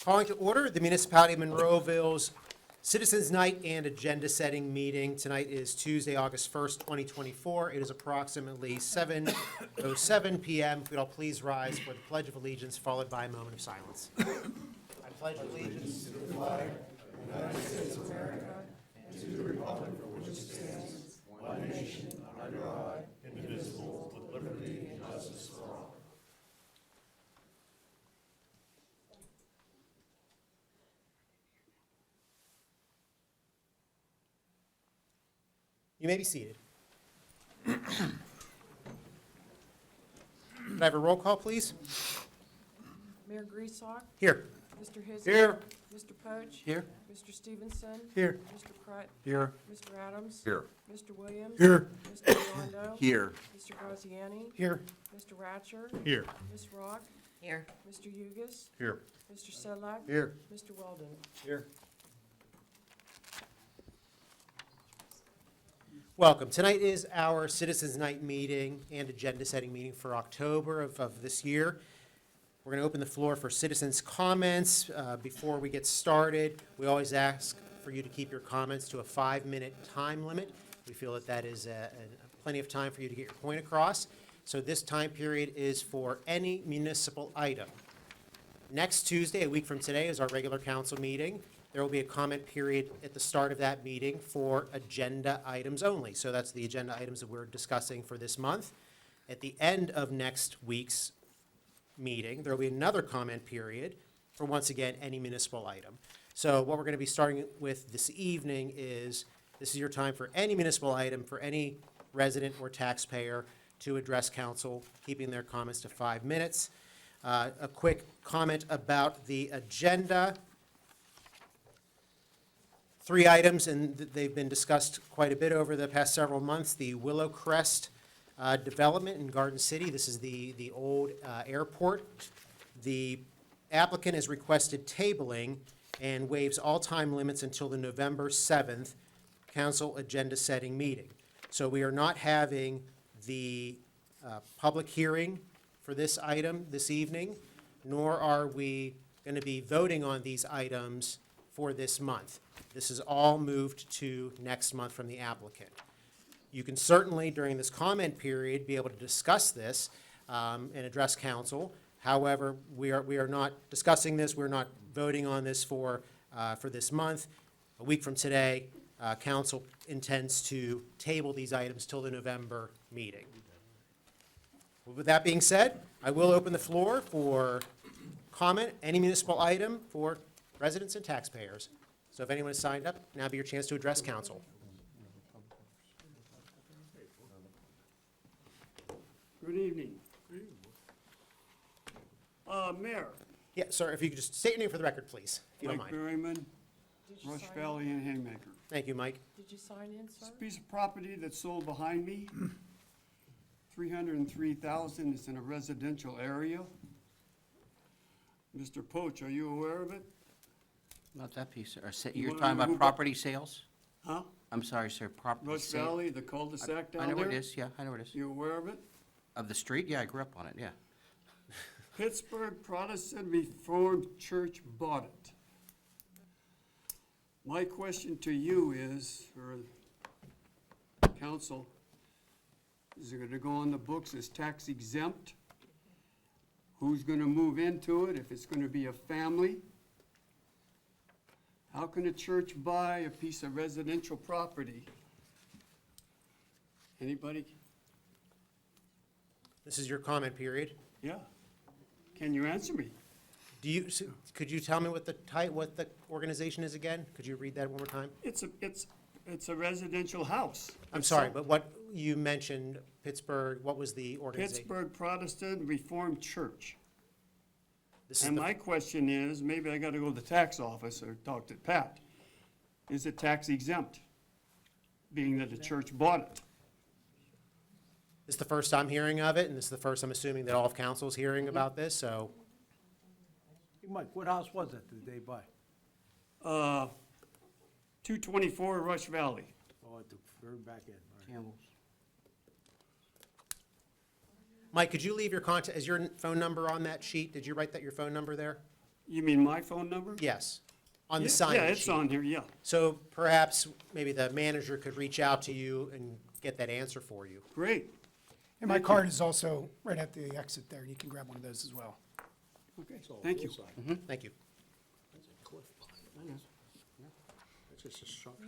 Calling to order the Municipality of Monroeville's Citizens Night and Agenda Setting Meeting. Tonight is Tuesday, August 1st, 2024. It is approximately 7:07 p.m. If we'd all please rise for the Pledge of Allegiance, followed by a moment of silence. I pledge allegiance to the flag of the United States of America and to the republic for which it stands, one nation, under God, indivisible, with liberty and justice for all. You may be seated. Could I have a roll call, please? Mayor Griesbach, Here. Mr. Hizzy. Here. Mr. Poach. Here. Mr. Stevenson. Here. Mr. Crut. Here. Mr. Adams. Here. Mr. Williams. Here. Mr. Yondo. Here. Mr. Graziani. Here. Mr. Ratcher. Here. Ms. Rock. Here. Mr. Hugus. Here. Mr. Sedlak. Here. Mr. Weldon. Here. Welcome. Tonight is our Citizens Night meeting and agenda setting meeting for October of this year. We're going to open the floor for citizens' comments. Before we get started, we always ask for you to keep your comments to a 5-minute time limit. We feel that that is plenty of time for you to get your point across. So this time period is for any municipal item. Next Tuesday, a week from today, is our regular council meeting. There will be a comment period at the start of that meeting for agenda items only. So that's the agenda items that we're discussing for this month. At the end of next week's meeting, there will be another comment period for, once again, any municipal item. So what we're going to be starting with this evening is, this is your time for any municipal item, for any resident or taxpayer to address council, keeping their comments to 5 minutes. A quick comment about the agenda. 3 items, and they've been discussed quite a bit over the past several months. The Willow Crest development in Garden City. This is the old airport. The applicant has requested tabling and waives all time limits until the November 7th council agenda setting meeting. So we are not having the public hearing for this item this evening, nor are we going to be voting on these items for this month. This is all moved to next month from the applicant. You can certainly, during this comment period, be able to discuss this and address council. However, we are not discussing this. We're not voting on this for this month. A week from today, council intends to table these items till the November meeting. With that being said, I will open the floor for comment, any municipal item for residents and taxpayers. So if anyone has signed up, now be your chance to address council. Good evening. Mayor. Yeah, sir, if you could just state your name for the record, please, if you don't Mike mind. Berryman, Did you Rush sign Valley and Haymaker. Thank you, Mike. Did you sign in, sir? This piece of property that's sold behind me, 303,000, is in a residential area. Mr. Poach, are you aware of it? Not that piece, You you're wanna talking about move up? property sales? Huh? I'm sorry, sir, property Rush sale. Valley, the cul-de-sac I down know where it there? is, yeah, I know where it is. You aware of it? Of the street, yeah, I grew up on it, yeah. Pittsburgh Protestant Reformed Church bought it. My question to you is, or council, is it gonna go on the books as tax exempt? Who's gonna move into it, if it's gonna be a family? How can a church buy a piece of residential property? Anybody? This is your comment period. Yeah. Can you answer me? Could you tell me what the organization is again? Could you read that one more time? It's a residential house. I'm sorry, but what you mentioned, Pittsburgh, what was the organization? Pittsburgh Protestant Reformed Church. This is And the- my question is, maybe I gotta go to the tax office or talk to Pat. Is it tax exempt, being that the church bought it? This is the first I'm hearing of it, and this is the first, I'm assuming, that all of council is hearing about this, so. Hey, Mike, what house was it that they buy? 224 Rush Valley. Oh, at the very back end. all right. Campbell's. Mike, could you leave your contact, is your phone number on that sheet? Did you write that, your phone number there? You mean my phone number? Yes, on the Yeah, sign-in Yeah, it's sheet. on here, yeah. So perhaps maybe the manager could reach out to you and get that answer for you. Great. And my card is also right at the exit there. You can grab one of those as well. Okay, thank you. Thank you. That's just a shock.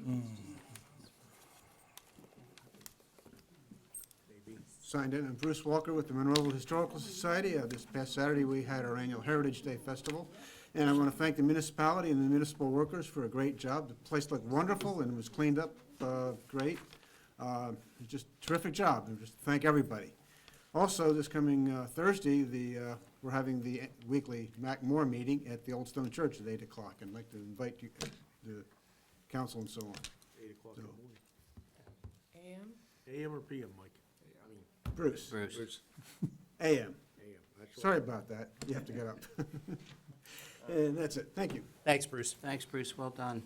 Signed in. I'm Bruce Walker with the Monroeville Historical Society. This past Saturday, we had our annual Heritage Day Festival. And I want to thank the municipality and the municipal workers for a great job. The place looked wonderful and it was cleaned up great. Just terrific job, and just thank everybody. Also, this coming Thursday, we're having the weekly Mac Moore meeting at the Old Stone Church at 8 o'clock. I'd like to invite you, the council and so on. 8 o'clock in the morning. AM? AM or PM, Mike? Bruce, Bruce. AM. AM. That's right. Sorry about that. You have to get up. And that's it. Thank you. Thanks, Bruce. Thanks, Bruce, well done.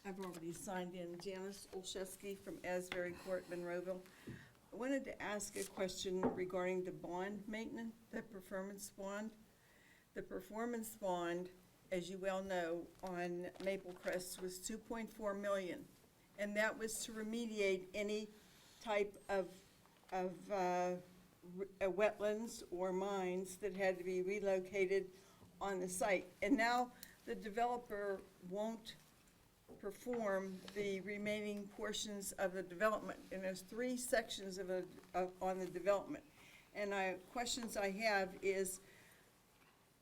I've already signed in. Janice Olszewski from Asbury Court, Monroeville. I wanted to ask a question regarding the bond maintenance, the performance bond. The performance bond, as you well know, on Maple Crest was $2.4 million. And that was to remediate any type of wetlands or mines that had to be relocated on the site. And now the developer won't perform the remaining portions of the development. And there's 3 sections on the development. And questions I have is,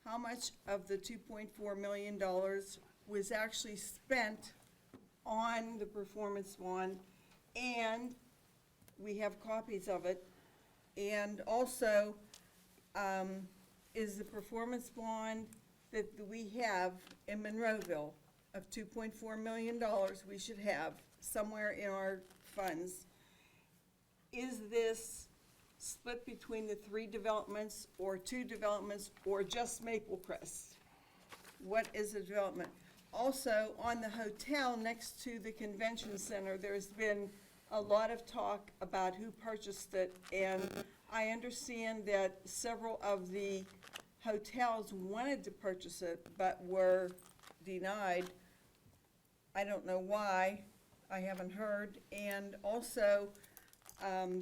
how much of the $2.4 million was actually spent on the performance bond? And we have copies of it. And also, is the performance bond that we have in Monroeville of $2.4 million we should have somewhere in our funds, is this split between the 3 developments or 2 developments or just Maple Crest? What is the development? Also, on the hotel next to the convention center, there's been a lot of talk about who purchased it, and I understand that several of the hotels wanted to purchase it but were denied. I don't know why. I haven't heard. And also,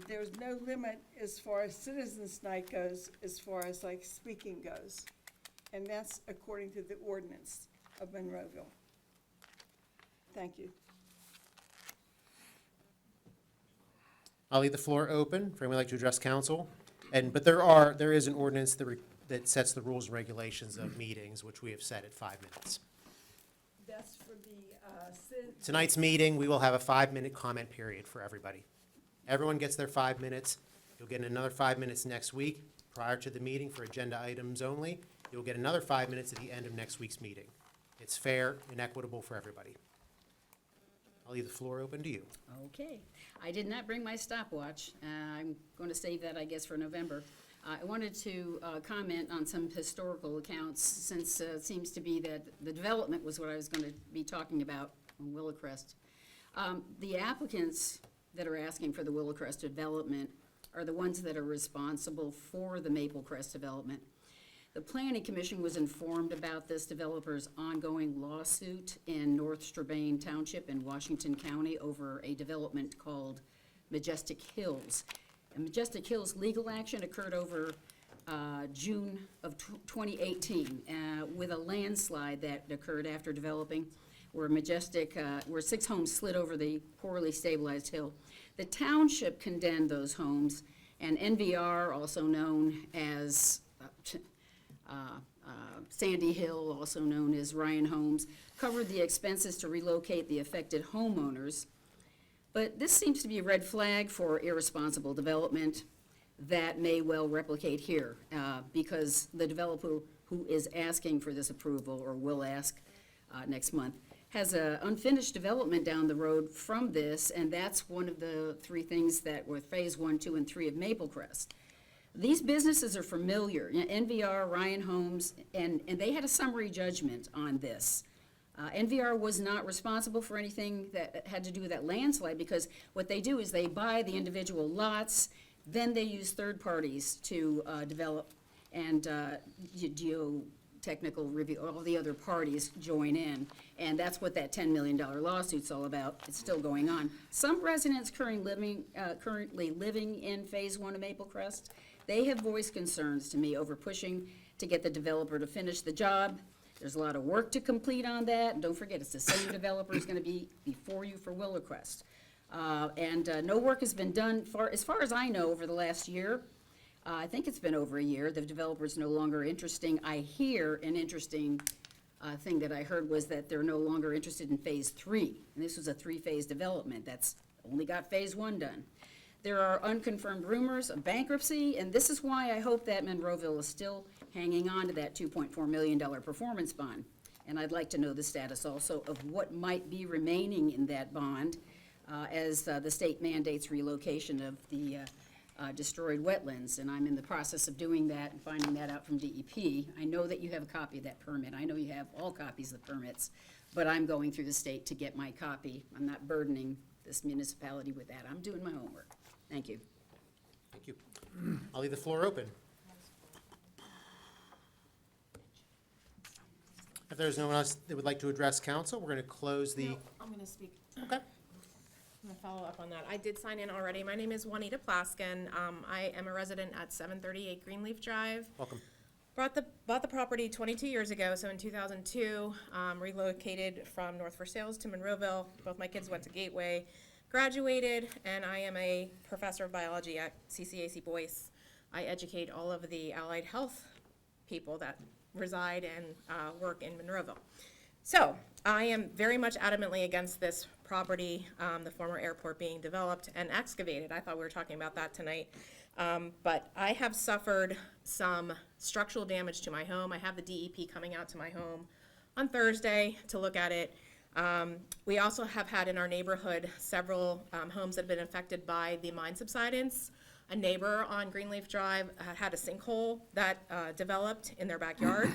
there's no limit as far as Citizens Night goes, as far as like speaking goes. And that's according to the ordinance of Monroeville. Thank you. I'll leave the floor open for anyone who'd like to address council. But there is an ordinance that sets the rules and regulations of meetings, which we have set at 5 minutes. That's for the Tonight's meeting, we will have a 5-minute comment period for everybody. Everyone gets their 5 minutes. You'll get another 5 minutes next week prior to the meeting for agenda items only. You'll get another 5 minutes at the end of next week's meeting. It's fair and equitable for everybody. I'll leave the floor open to you. Okay. I did not bring my stopwatch. I'm going to save that, I guess, for November. I wanted to comment on some historical accounts, since it seems to be that the development was what I was going to be talking about on Willowcrest. The applicants that are asking for the Willowcrest development are the ones that are responsible for the Maple Crest development. The Planning Commission was informed about this developer's ongoing lawsuit in North Strabane Township in Washington County over a development called Majestic Hills. And Majestic Hills legal action occurred over June of 2018 with a landslide that occurred after developing, where 6 homes slid over the poorly stabilized hill. The township condemned those homes, and NVR, also known as Sandy Hill, also known as Ryan Homes, covered the expenses to relocate the affected homeowners. But this seems to be a red flag for irresponsible development that may well replicate here, because the developer who is asking for this approval, or will ask next month, has an unfinished development down the road from this, and that's one of the 3 things that were phase 1, 2, and 3 of Maple Crest. these businesses are familiar, NVR, Ryan Homes, and they had a summary judgment on this. NVR was not responsible for anything that had to do with that landslide, because what they do is they buy the individual lots, then they use third parties to develop, and geotechnical review, all the other parties join in, and that's what that $10 million lawsuit's all about. It's still going on. Some residents currently living in Phase 1 of Maple Crest, they have voiced concerns to me over pushing to get the developer to finish the job. There's a lot of work to complete on that, and don't forget, it's the same developer who's gonna be before you for Willowcrest. No work has been done, as far as I know, over the last year. I think it's been over a year. The developer's no longer interesting. I hear an interesting thing that I heard was that they're no longer interested in Phase 3. And this was a 3-phase development that's only got Phase 1 done. There are unconfirmed rumors of bankruptcy, and this is why I hope that Monroeville is still hanging on to that $2.4 million performance bond. And I'd like to know the status also of what might be remaining in that bond as the state mandates relocation of the destroyed wetlands. And I'm in the process of doing that and finding that out from DEP. I know that you have a copy of that permit. I know you have all copies of the permits, but I'm going through the state to get my copy. I'm not burdening this municipality with that. I'm doing my homework. Thank you. Thank you. I'll leave the floor open. If there's no one else that would like to address council, we're going to close the, No, I'm gonna speak. okay. I'm gonna follow up on that. I did sign in already. My name is Juanita Plaskin. I am a resident at 738 Greenleaf Drive. Welcome. Bought the property 22 years ago, so in 2002, relocated from North Versailles to Monroeville. Both my kids went to Gateway, graduated, and I am a professor of biology at CCAC Boyce. I educate all of the allied health people that reside and work in Monroeville. So I am very much adamantly against this property, the former airport being developed and excavated. I thought we were talking about that tonight. But I have suffered some structural damage to my home. I have the DEP coming out to my home on Thursday to look at it. We also have had in our neighborhood several homes that have been affected by the mine subsidence. A neighbor on Greenleaf Drive had a sinkhole that developed in their backyard.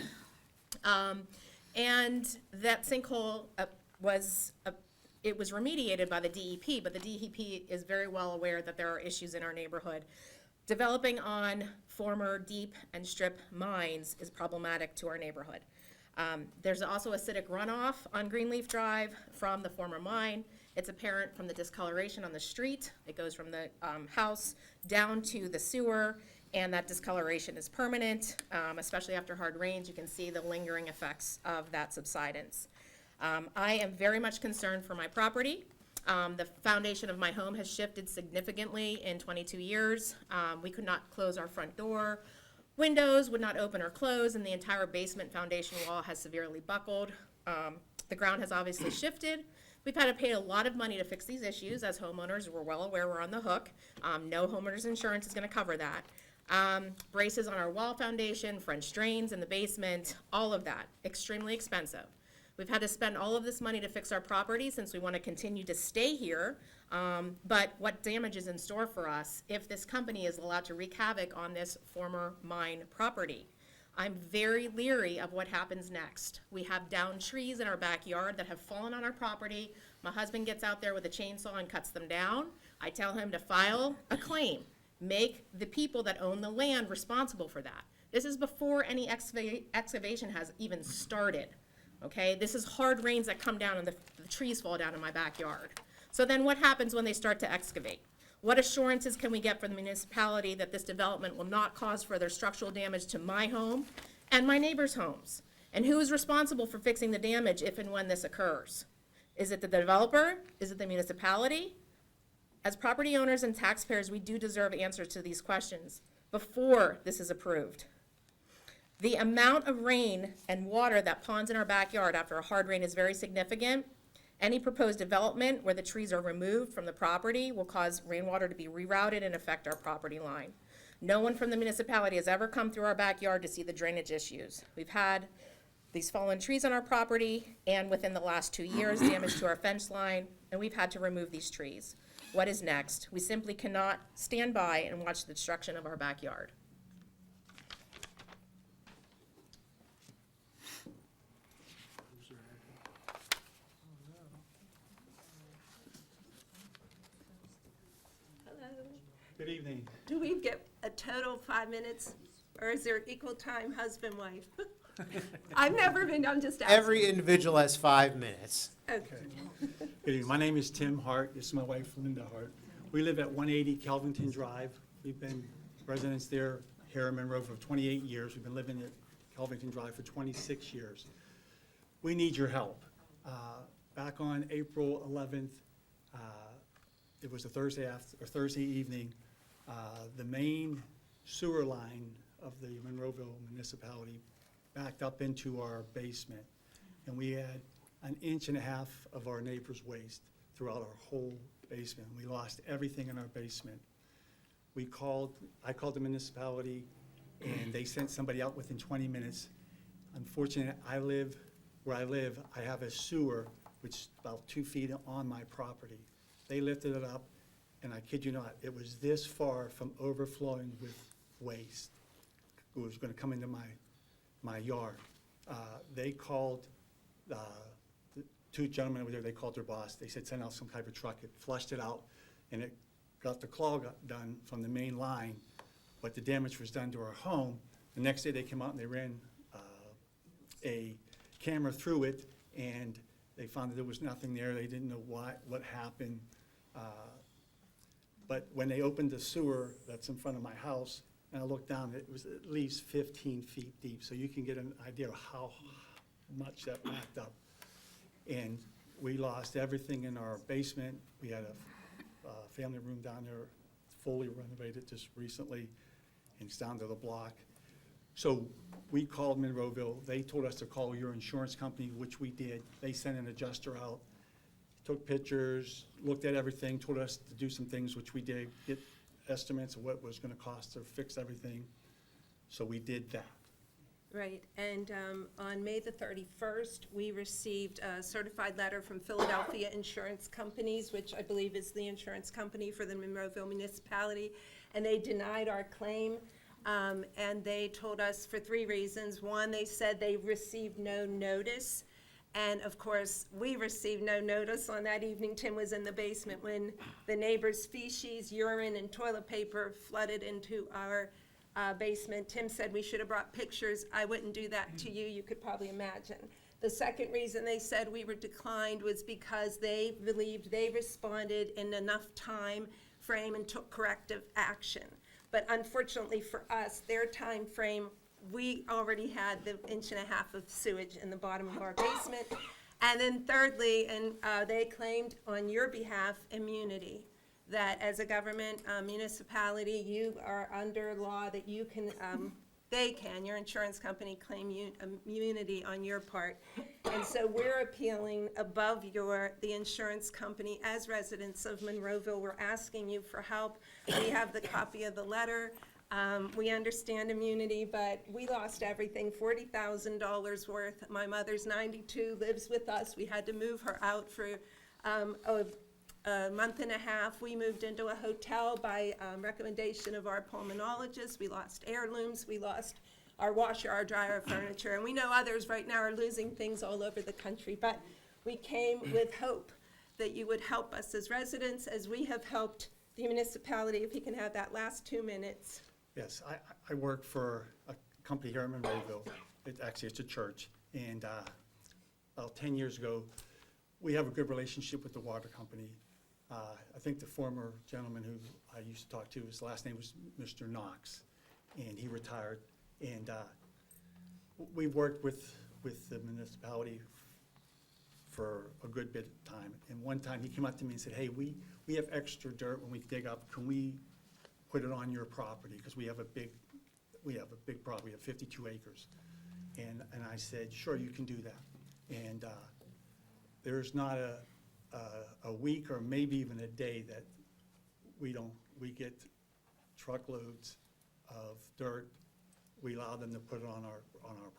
And that sinkhole was remediated by the DEP, but the DEP is very well aware that there are issues in our neighborhood. Developing on former deep and strip mines is problematic to our neighborhood. There's also acidic runoff on Greenleaf Drive from the former mine. It's apparent from the discoloration on the street. It goes from the house down to the sewer, and that discoloration is permanent, especially after hard rains. You can see the lingering effects of that subsidence. I am very much concerned for my property. The foundation of my home has shifted significantly in 22 years. We could not close our front door. Windows would not open or close, and the entire basement foundation wall has severely buckled. The ground has obviously shifted. We've had to pay a lot of money to fix these issues. As homeowners, we're well aware we're on the hook. No homeowner's insurance is going to cover that. Braces on our wall foundation, French drains in the basement, all of that, extremely expensive. We've had to spend all of this money to fix our property since we want to continue to stay here. But what damage is in store for us if this company is allowed to wreak havoc on this former mine property? I'm very leery of what happens next. We have downed trees in our backyard that have fallen on our property. My husband gets out there with a chainsaw and cuts them down. I tell him to file a claim. Make the people that own the land responsible for that. This is before any excavation has even started. Okay, this is hard rains that come down and the trees fall down in my backyard. So then what happens when they start to excavate? What assurances can we get from the municipality that this development will not cause further structural damage to my home and my neighbors' homes? And who is responsible for fixing the damage if and when this occurs? Is it the developer? Is it the municipality? As property owners and taxpayers, we do deserve answers to these questions before this is approved. The amount of rain and water that ponds in our backyard after a hard rain is very significant. Any proposed development where the trees are removed from the property will cause rainwater to be rerouted and affect our property line. No one from the municipality has ever come through our backyard to see the drainage issues. We've had these fallen trees on our property, and within the last 2 years, damage to our fence line, and we've had to remove these trees. What is next? We simply cannot stand by and watch the destruction of our backyard. Good evening. Do we get a total 5 minutes, or is there equal time husband, wife? I've never been, I'm just asking. Every individual has 5 minutes. Okay. Good evening. My name is Tim Hart. This is my wife, Linda Hart. We live at 180 Kelvington Drive. We've been residents there here in Monroe for 28 years. We've been living at Kelvington Drive for 26 years. We need your help. Back on April 11th, it was a Thursday evening, the main sewer line of the Monroeville Municipality backed up into our basement, and we had 1.5 inches of our neighbor's waste throughout our whole basement. We lost everything in our basement. I called the municipality, and they sent somebody out within 20 minutes. Unfortunately, where I live, I have a sewer which is about 2 feet on my property. They lifted it up, and I kid you not, it was this far from overflowing with waste. It was gonna come into my yard. They called, the 2 gentlemen over there, they called their boss. They said, send out some type of truck. It flushed it out, and it got the clog done from the main line, but the damage was done to our home. The next day, they came out and they ran a camera through it, and they found that there was nothing there. They didn't know what happened. But when they opened the sewer that's in front of my house, and I looked down, it was at least 15 feet deep. So you can get an idea of how much that backed up. And we lost everything in our basement. We had a family room down there, fully renovated just recently, and it's down to the block. So we called Monroeville. They told us to call your insurance company, which we did. They sent an adjuster out, took pictures, looked at everything, told us to do some things, which we did, get estimates of what it was gonna cost to fix everything. So we did that. Right, and on May the 31st, we received a certified letter from Philadelphia Insurance Companies, which I believe is the insurance company for the Monroeville municipality, and they denied our claim. And they told us for 3 reasons. One, they said they received no notice. And of course, we received no notice on that evening. Tim was in the basement when the neighbor's feces, urine, and toilet paper flooded into our basement. Tim said we should have brought pictures. I wouldn't do that to you. You could probably imagine. The second reason they said we were declined was because they believed they responded in enough time frame and took corrective action. But unfortunately for us, their time frame, we already had the 1.5 inches of sewage in the bottom of our basement. And then thirdly, and they claimed on your behalf immunity, that as a government municipality, you are under law that you can, your insurance company claim immunity on your part. And so we're appealing above the insurance company. As residents of Monroeville, we're asking you for help. We have the copy of the letter. We understand immunity, but we lost everything, $40,000 worth. My mother's 92, lives with us. We had to move her out for a month and a half. We moved into a hotel by recommendation of our pulmonologist. We lost heirlooms. We lost our washer, our dryer, our furniture. And we know others right now are losing things all over the country. But we came with hope that you would help us as residents, as we have helped the municipality. If you can have that last 2 minutes. Yes, I work for a company here in Monroeville. It's a church. And about 10 years ago, we have a good relationship with the water company. I think the former gentleman who I used to talk to, his last name was Mr. Knox, and he retired. And we've worked with the municipality for a good bit of time. And one time he came up to me and said, hey, we have extra dirt when we dig up. Can we put it on your property? Because we have a big property. We have 52 acres. And I said, sure, you can do that. And there's not a week or maybe even a day that we get truckloads of dirt. We allow them to put it on our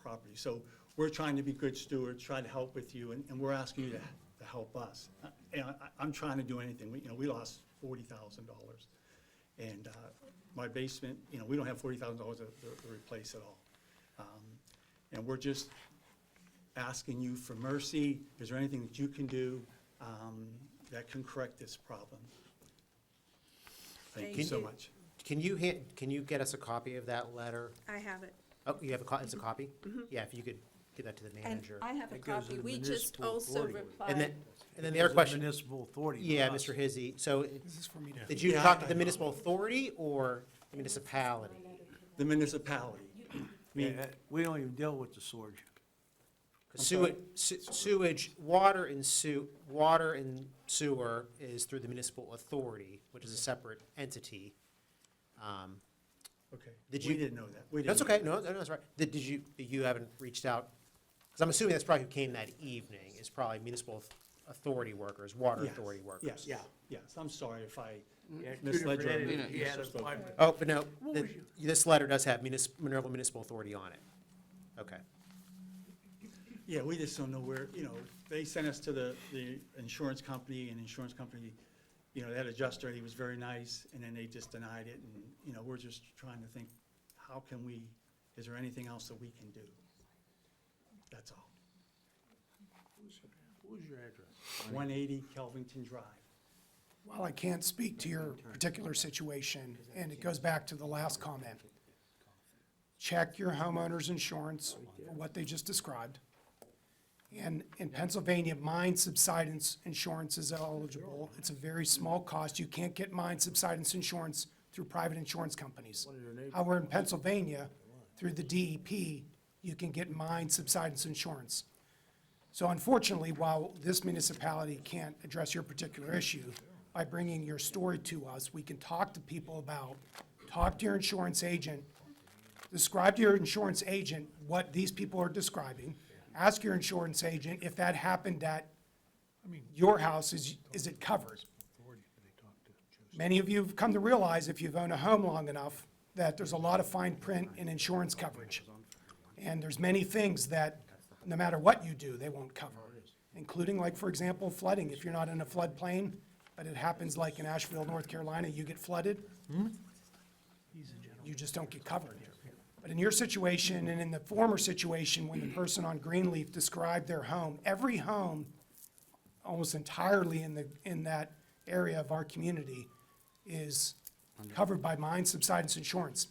property. So we're trying to be good stewards, try to help with you, and we're asking you to help us. And I'm trying to do anything. We lost $40,000. And my basement, we don't have $40,000 to replace it all. And we're just asking you for mercy. Is there anything that you can do that can correct this problem? Thank you so much. Can you get us a copy of that letter? I have it. Oh, you have it's a copy? Yeah, if you could give that to the And manager. I have a It goes to copy. the We just municipal also authority. And replied. then the other question, Municipal authority. yeah, not us. Mr. Hizzy, so This is for me to. did you talk to the municipal authority or the municipality? The municipality. I mean, Yeah, we don't even deal with the sewage. Sewage, water and sewer is through the municipal authority, which is a separate entity. okay, Did we you- didn't know that. We That's didn't know okay, no, that's right. You haven't reached out? Because I'm assuming that's probably who came that evening, is probably municipal authority workers, water Yes, authority workers. Yes, I'm sorry if I Yeah, two misled you. different or entities. He had us misspoke. five- Oh, but no, this letter does have Monroeville Municipal Authority on it. Okay. Yeah, we just don't know where, they sent us to the insurance company, and insurance company, that adjuster, he was very nice, and then they just denied it, and, we're just trying to think, how can we, is there anything else that we can do? That's all. What was your address? 180 Kelvington Drive. While I can't speak to your particular situation, and it goes back to the last comment, check your homeowner's insurance for what they just described. And in Pennsylvania, mine subsidence insurance is eligible. It's a very small cost. You can't get mine subsidence insurance through private insurance companies. However, in Pennsylvania, through the DEP, you can get mine subsidence insurance. So unfortunately, while this municipality can't address your particular issue, by bringing your story to us, we can talk to people talk to your insurance agent, describe to your insurance agent what these people are describing, ask your insurance agent if that happened at your house, is it covered? Many of you have come to realize, if you've owned a home long enough, that there's a lot of fine print in insurance coverage. And there's many things that, no matter what you do, they won't cover, including, like, for example, flooding. If you're not in a floodplain, but it happens like in Asheville, North Carolina, you get flooded, you just don't get covered. But in your situation and in the former situation, when the person on Greenleaf described their home, every home, almost entirely in that area of our community, is covered by mine subsidence insurance.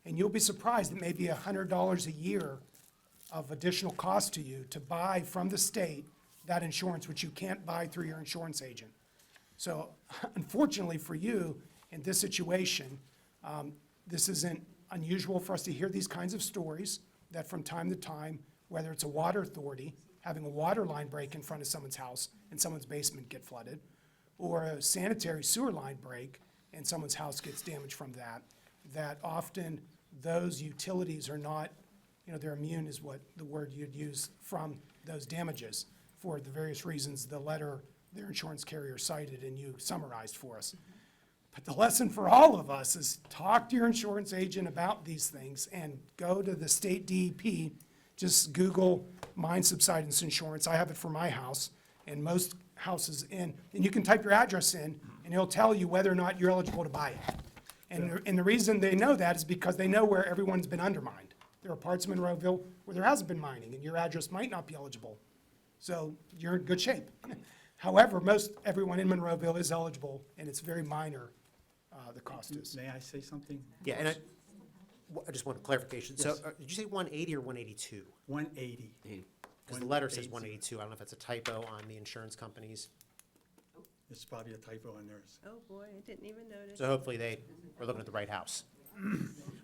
And you'll be surprised, it may be $100 a year of additional cost to you to buy from the state that insurance, which you can't buy through your insurance agent. So unfortunately for you, in this situation, this isn't unusual for us to hear these kinds of stories, that from time to time, whether it's a water authority, having a water line break in front of someone's house and someone's basement get flooded, or a sanitary sewer line break and someone's house gets damaged from that often those utilities are not, they're immune is what the word you'd use, from those damages for the various reasons the letter their insurance carrier cited and you summarized for us. But the lesson for all of us is talk to your insurance agent about these things and go to the state DEP. Just Google mine subsidence insurance. I have it for my house and most houses and you can type your address in and it'll tell you whether or not you're eligible to buy it. And the reason they know that is because they know where everyone's been undermined. There are parts of Monroeville where there hasn't been mining and your address might not be eligible. So you're in good shape. However, everyone in Monroeville is eligible and it's very minor, the cost is. May I say something? Yeah, and I just want a clarification. So did you say 180 or 182? 180. Because the letter says 180. 182. I don't know if that's a typo on the insurance companies. It's probably a typo in theirs. Oh, boy, I didn't even notice. So hopefully they were looking at the right house.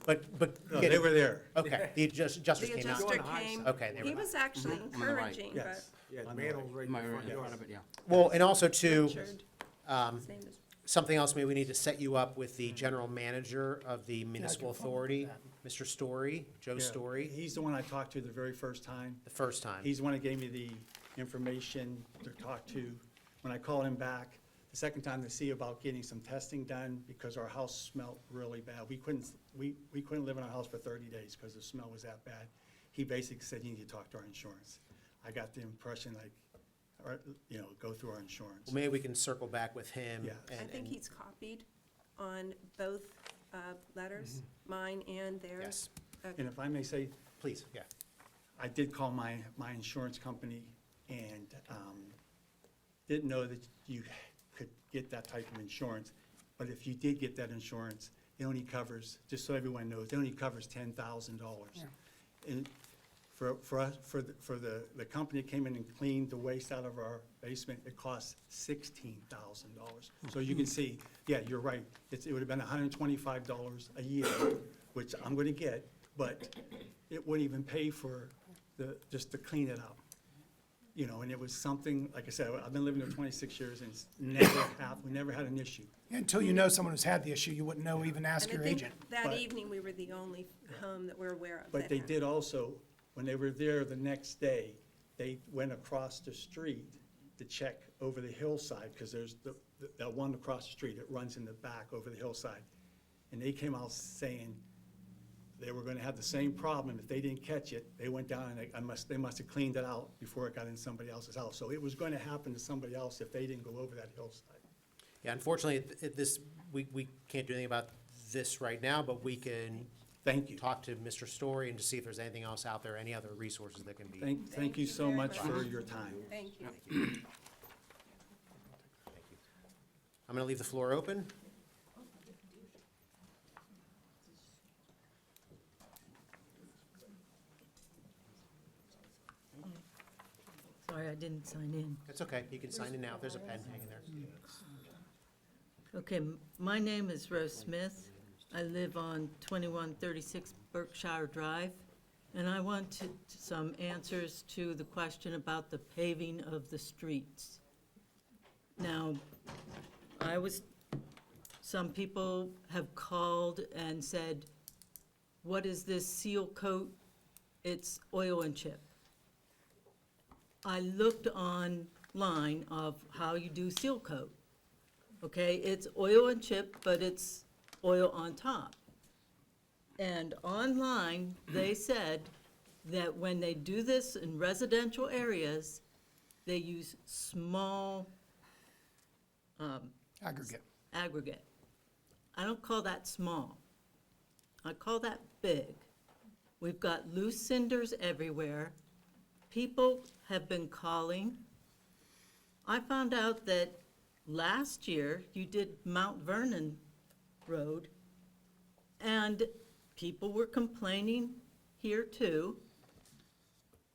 But. No, they were there. Okay, the adjusters The came out. adjuster came, Okay, they he were, was actually On the right. encouraging, but Yes. Yeah, the On the manhole's right in My, front in yard. front of it, yeah. well, and also too, Richard, his name is something else, maybe we need to set you up with the general manager of the municipal follow authority, Mr. Story, Joe Yeah. Story, He's the one I talked to the very first time. the first time. He's the one that gave me the information to talk to. When I called him back, the second time to see about getting some testing done because our house smelled really bad. We couldn't live in our house for 30 days because the smell was that bad. He basically said, you need to talk to our insurance. I got the impression go through our insurance. Well, maybe we can circle back with him. Yeah. I and- think and- he's copied on both letters, mine and theirs. Yes, And if I may say, please, yeah. I did call my insurance company and didn't know that you could get that type of insurance. But if you did get that insurance, it only covers, just so everyone knows, it only covers $10,000. And for us, for the company that came in and cleaned the waste out of our basement, it cost $16,000. So you can see, yeah, you're right, it would have been $125 a year, which I'm gonna get, but it wouldn't even pay for just to clean it up. You know, and it was something, like I said, I've been living there 26 years, and we never had an issue. Until you know someone who's had the issue, you wouldn't know, even ask And I your think agent. that But- evening, we were the only home that we're aware of. But that they had. did also, when they were there the next day, they went across the street to check over the hillside, because there's that one across the street, it runs in the back over the hillside. And they came out saying they were gonna have the same problem. If they didn't catch it, they went down and they must have cleaned it out before it got in somebody else's house. So it was gonna happen to somebody else if they didn't go over that hillside. Yeah, unfortunately, we can't do anything about this right now, but we can Thank you. talk to Mr. Story and to see if there's anything else out there, any other resources that can be. Thank you so very much for much. your time. Thank you. I'm going to leave the floor open. Sorry, I didn't sign in. It's okay, you can sign in now, there's a pen hanging there. Okay, my name is Rose Smith. I live on 2136 Berkshire Drive, and I want some answers to the question about the paving of the streets. Now, some people have called and said, what is this seal coat? It's oil and chip. I looked online of how you do seal coat. Okay, it's oil and chip, but it's oil on top. And online, they said that when they do this in residential areas, they use small Aggregate. aggregate. I don't call that small. I call that big. We've got loose cinders everywhere. People have been calling. I found out that last year you did Mount Vernon Road, and people were complaining here too.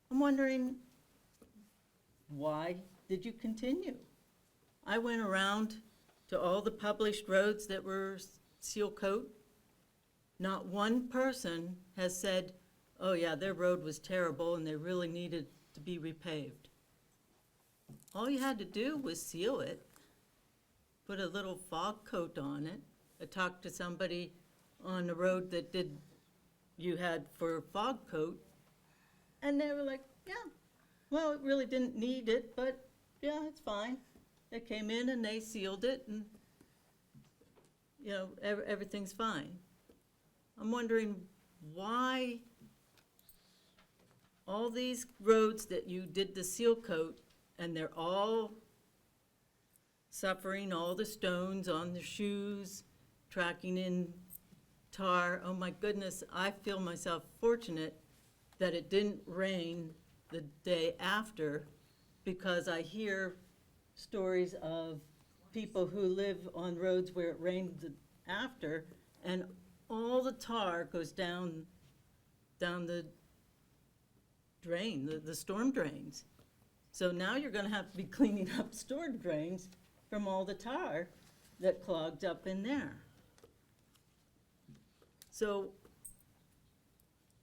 I'm wondering, why did you continue? I went around to all the published roads that were seal coat. Not one person has said, oh yeah, their road was terrible and they really needed to be repaved. All you had to do was seal it, put a little fog coat on it. I talked to somebody on the road that you had for fog coat, and they were like, yeah, well, it really didn't need it, but yeah, it's fine. They came in and they sealed it, and, you know, everything's fine. I'm wondering why all these roads that you did the seal coat, and they're all suffering all the stones on the shoes, tracking in tar. Oh my goodness, I feel myself fortunate that it didn't rain the day after, because I hear stories of people who live on roads where it rained after, and all the tar goes down the drain, the storm drains. So now you're gonna have to be cleaning up storm drains from all the tar that clogged up in there. So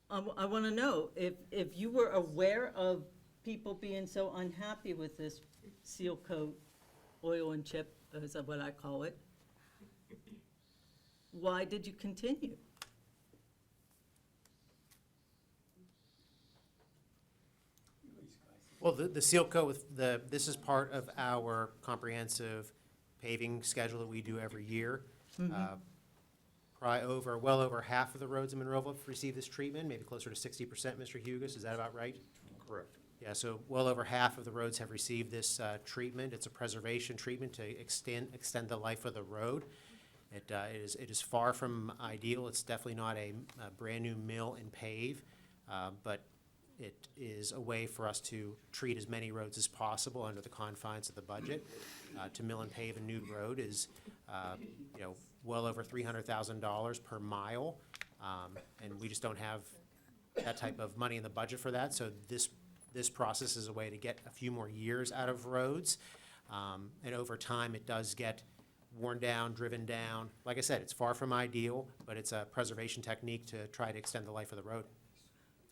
I want to know if you were aware of people being so unhappy with this seal coat, oil and chip, is what I call it. Why did you continue? Well, the seal coat with this is part of our comprehensive paving schedule that we do every year. Well over half of the roads in Monroeville have received this treatment, maybe closer to 60%, Mr. Hugus, is that about right? Correct. Yeah, so well over half of the roads have received this treatment. It's a preservation treatment to extend the life of the road. It is far from ideal. It's definitely not a brand-new mill and pave, but it is a way for us to treat as many roads as possible under the confines of the budget. To mill and pave a new road is, well over $300,000 per mile. And we just don't have that type of money in the budget for that. So this process is a way to get a few more years out of roads. And over time, it does get worn down, driven down. Like I said, it's far from ideal, but it's a preservation technique to try to extend the life of the road.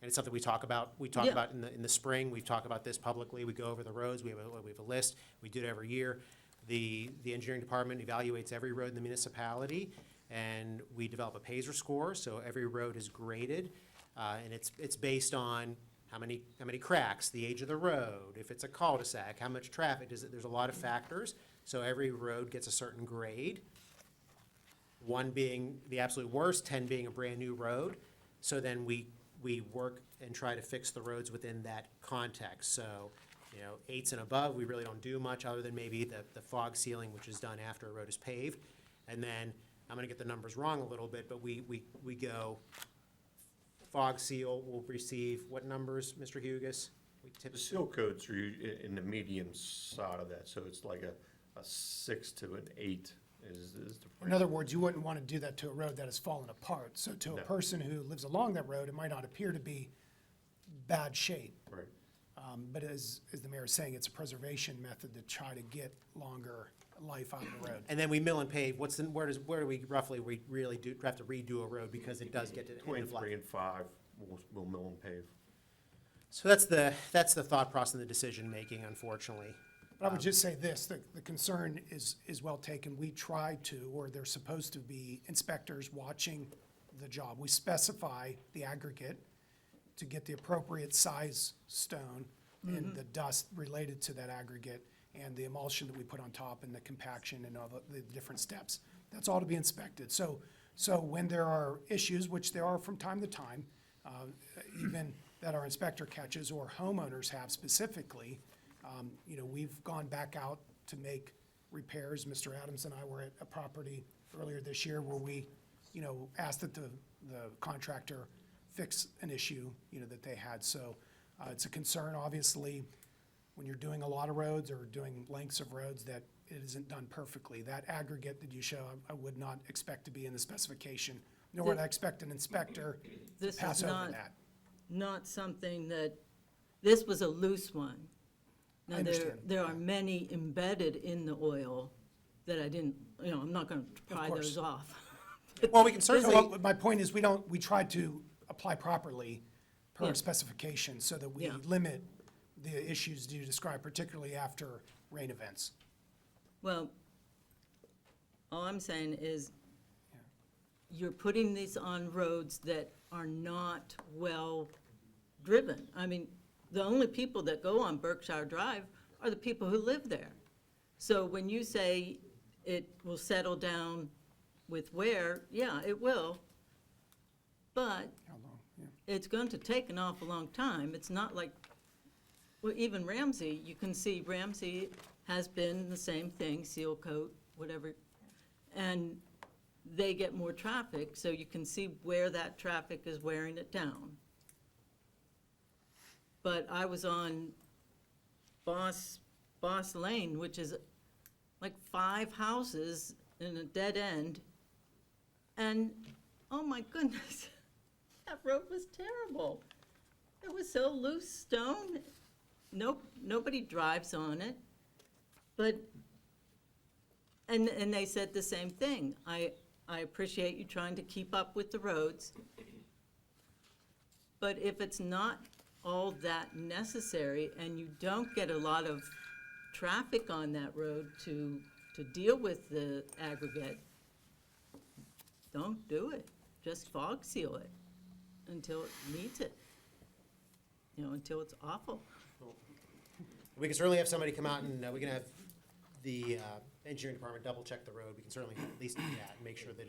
And it's something we talk about. We talk Yeah. about in the spring. We talk about this publicly. We go over the roads. We have a list. We do it every year. The engineering department evaluates every road in the municipality, and we develop a PASER score. So every road is graded, and it's based on how many cracks, the age of the road, if it's a cul-de-sac, how much traffic is it. There's a lot of factors. So every road gets a certain grade. 1 being the absolute worst, 10 being a brand-new road. So then we work and try to fix the roads within that context. So, 8s and above, we really don't do much other than maybe the fog sealing, which is done after a road is paved. And then, I'm gonna get the numbers wrong a little bit, but we go fog seal will receive what numbers, Mr. Hugus? We The typically- seal coats are in the medium side of that, so it's like a 6 to an 8 is the. In other words, you wouldn't want to do that to a road that has fallen apart. So to a No. person who lives along that road, it might not appear to be bad shape. Right. But as the mayor is saying, it's a preservation method to try to get longer life out of the road. And then we mill and pave. Where do we roughly, we really do have to redo a road because it does get to the Between end of life? 3 and 5, we'll mill and pave. So that's the thought process and the decision-making, unfortunately. But I would just say this, the concern is well taken. We try to, or there's supposed to be inspectors watching the job. We specify the aggregate to get the appropriate size stone and the dust related to that aggregate and the emulsion that we put on top and the compaction and all the different steps. That's all to be inspected. So when there are issues, which there are from time to time, even that our inspector catches or homeowners have specifically, we've gone back out to make repairs. Mr. Adams and I were at a property earlier this year where we, asked that the contractor fix an issue, that they had. So it's a concern, obviously, when you're doing a lot of roads or doing lengths of roads, that it isn't done perfectly. That aggregate that you show, I would not expect to be in the specification, nor would I expect an inspector to This pass is over not, that. not something that, this was a loose one. I Now, understand, there are many embedded in the oil that I didn't, I'm not gonna pry course. those off. Well, we can certainly, Well, my point is, we try to apply properly per Yeah. specification so that we Yeah. limit the issues you described, particularly after rain events. Well, all I'm saying is, you're putting these on roads that are not well-driven. I mean, the only people that go on Berkshire Drive are the people who live there. So when you say it will settle down with wear, yeah, it will. But How long? Yeah. it's going to take an awful long time. It's not like, well, even Ramsey, you can see Ramsey has been the same thing, seal coat, whatever. And they get more traffic, so you can see where that traffic is wearing it down. But I was on Boss Lane, which is like 5 houses in a dead end. And, oh my goodness, that road was terrible. It was so loose stone. Nobody drives on it. But, and they said the same thing. I appreciate you trying to keep up with the roads. But if it's not all that necessary and you don't get a lot of traffic on that road to deal with the aggregate, don't do it. Just fog seal it until it needs it. Until it's awful. we can certainly have somebody come out and we can have the engineering department double-check the road. We can certainly at least do that and make sure that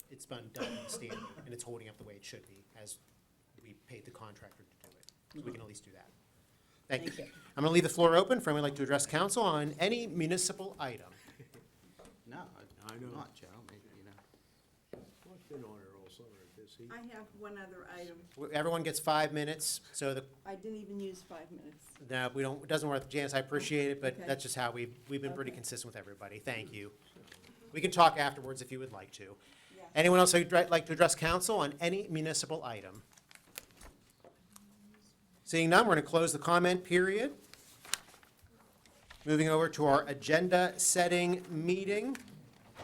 it's been done in standard and it's holding up the way it should be as we paid the contractor to do it. So we can at least do that. Thank you. I'm going to leave the floor open for anyone who'd like to address council on any municipal item. No, I'm not, Joe, maybe, I've been on it all summer, busy. I have one other item. Everyone gets 5 minutes, so I didn't even use 5 minutes. no, we don't, it doesn't work. Janice, I appreciate it, but Okay. that's just how we've been pretty Okay. consistent with everybody. Thank you. We can talk afterwards if you would like to. Anyone else who'd like to address council on any municipal item? Seeing none, we're going to close the comment period. Moving over to our agenda-setting meeting.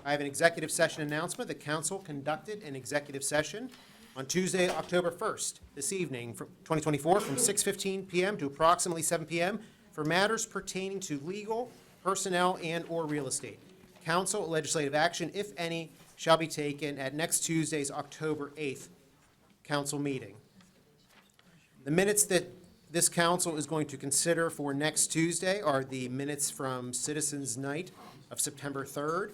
I have an executive session announcement. The council conducted an executive session on Tuesday, October 1st, this evening, 2024, from 6:15 p.m. to approximately 7 p.m. for matters pertaining to legal, personnel, and/or real estate. Council legislative action, if any, shall be taken at next Tuesday's October 8th council meeting. The minutes that this council is going to consider for next Tuesday are the minutes from Citizens Night of September 3rd,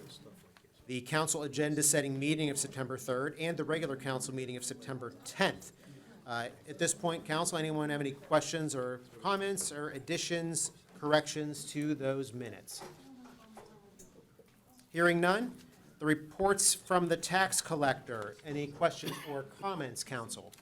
the council agenda-setting meeting of September 3rd, and the regular council meeting of September 10th. At this point, council, anyone have any questions or comments or additions, corrections to those minutes? Hearing none, the reports from the tax collector. Any questions or comments, council?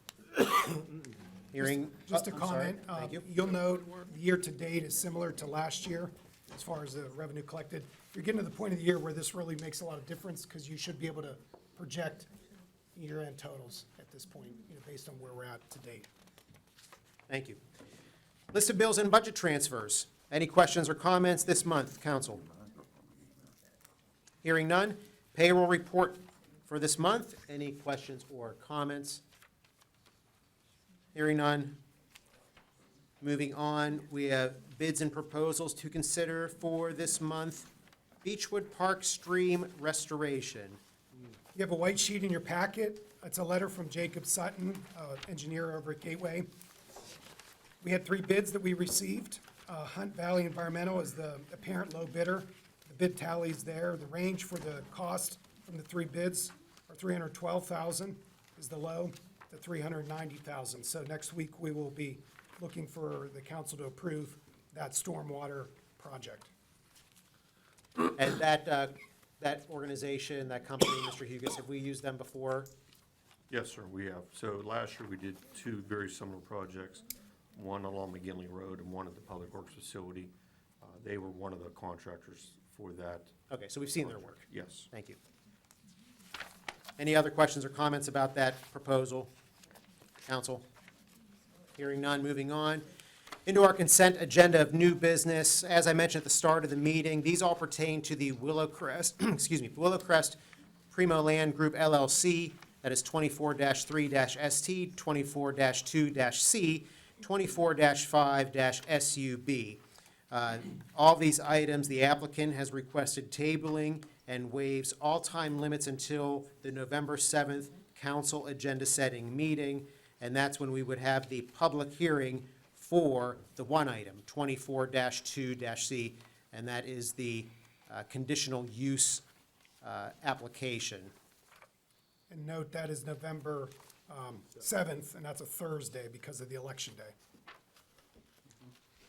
Hearing. Just a I'm sorry. comment. Thank you. You'll note the year-to-date is similar to last year as far as the revenue collected. You're getting to the point of the year where this really makes a lot of difference because you should be able to project year-end totals at this point, based on where we're at to date. Thank you. List of bills and budget transfers. Any questions or comments this month, council? Hearing none. Payroll report for this month. Any questions or comments? Hearing none. Moving on, we have bids and proposals to consider for this month. Beechwood Park Stream Restoration. You have a white sheet in your packet. It's a letter from Jacob Sutton, engineer over at Gateway. We had 3 bids that we received. Hunt Valley Environmental is the apparent low bidder. The bid tally's there. The range for the cost from the 3 bids are $312,000 is the low to $390,000. So next week, we will be looking for the council to approve that stormwater project. And that organization, that company, Mr. Hugus, have we used them before? Yes, sir, we have. So last year, we did 2 very similar projects, one along McGinley Road and one at the Public Works Facility. They were one of the contractors for that. Okay, so we've seen their work. Yes. Thank you. Any other questions or comments about that proposal, council? Hearing none, moving on. Into our consent agenda of new business. As I mentioned at the start of the meeting, these all pertain to the Willowcrest, Willowcrest Primo Land Group LLC, that is 24-3-ST, 24-2-C, 24-5-SUB. All these items, the applicant has requested tabling and waives all time limits until the November 7th council agenda setting meeting, and that's when we would have the public hearing for the one item, 24-2-C, and that is the conditional use application. And note, that is November 7th, and that's a Thursday because of the election day.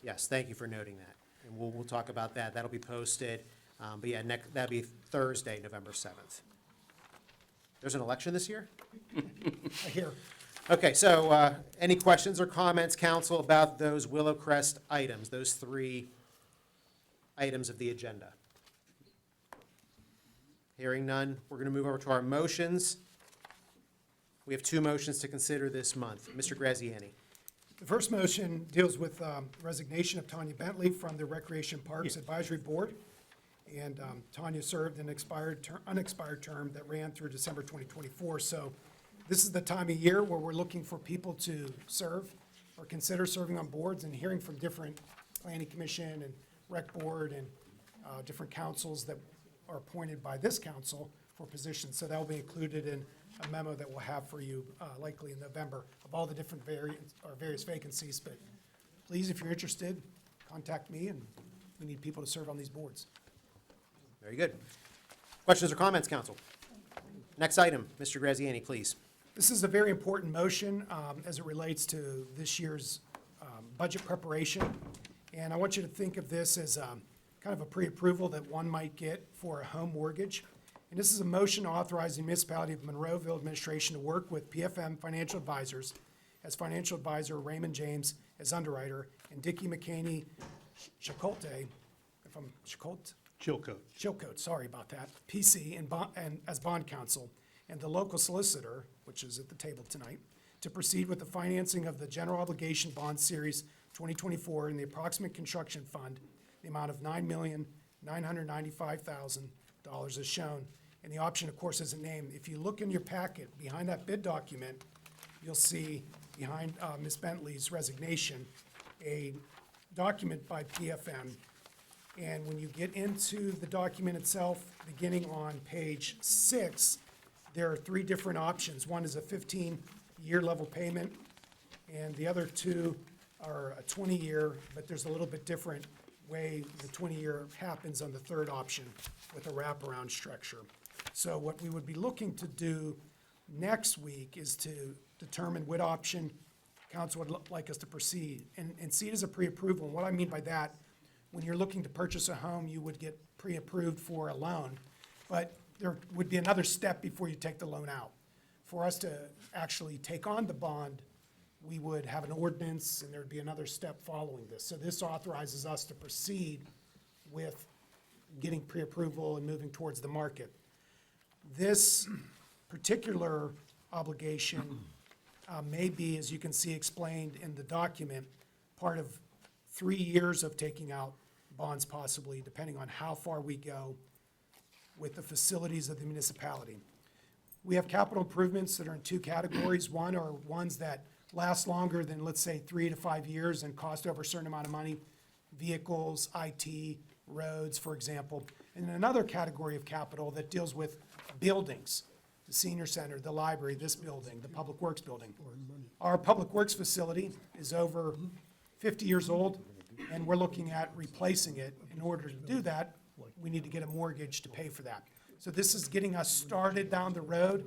Yes, thank you for noting that. And we'll talk about that. That'll be posted. But yeah, that'll be Thursday, November 7th. There's an election this year? I hear. Okay, so any questions or comments, council, about those Willowcrest items, those 3 items of the agenda? Hearing none, we're going to move over to our motions. We have 2 motions to consider this month. Mr. Graziani. The first motion deals with resignation of Tanya Bentley from the Recreation Parks Advisory Board. And Tanya served an unexpired term that ran through December 2024. So this is the time of year where we're looking for people to serve or consider serving on boards, and hearing from different planning commission and rec board and different councils that are appointed by this council for positions. So that will be included in a memo that we'll have for you likely in November of all the different various vacancies. But please, if you're interested, contact me, and we need people to serve on these boards. Very good. Questions or comments, council? Next item, Mr. Graziani, please. This is a very important motion as it relates to this year's budget preparation. And I want you to think of this as kind of a pre-approval that one might get for a home mortgage. And this is a motion authorizing the Municipality of Monroeville administration to work with PFM Financial Advisors as financial advisor, Raymond James as underwriter, and Dickey McCaney Chicolte, if I'm Chicolte, Chilcote, sorry about that, PC and as bond counsel, and the local solicitor, which is at the table tonight, to proceed with the financing of the general obligation bond series 2024 in the approximate construction fund, the amount of $9,995,000 as shown. And the option, of course, isn't named. If you look in your packet, behind that bid document, you'll see behind Ms. Bentley's resignation, a document by PFM. And when you get into the document itself, beginning on page 6, there are 3 different options. One is a 15-year level payment, and the other 2 are a 20-year, but there's a little bit different way the 20-year happens on the third option with a wraparound structure. So what we would be looking to do next week is to determine what option council would like us to proceed, and see it as a pre-approval. And what I mean by that, when you're looking to purchase a home, you would get pre-approved for a loan, but there would be another step before you take the loan out. For us to actually take on the bond, we would have an ordinance, and there'd be another step following this. So this authorizes us to proceed with getting pre-approval and moving towards the market. This particular obligation may be, as you can see explained in the document, part of 3 years of taking out bonds possibly, depending on how far we go with the facilities of the municipality. We have capital improvements that are in 2 categories. One are ones that last longer than, let's say, 3 to 5 years and cost over a certain amount of money. Vehicles, IT, roads, for example. And then another category of capital that deals with buildings, the senior center, the library, this building, the public works building. Our public works facility is over 50 years old, and we're looking at replacing it. In order to do that, we need to get a mortgage to pay for that. So this is getting us started down the road.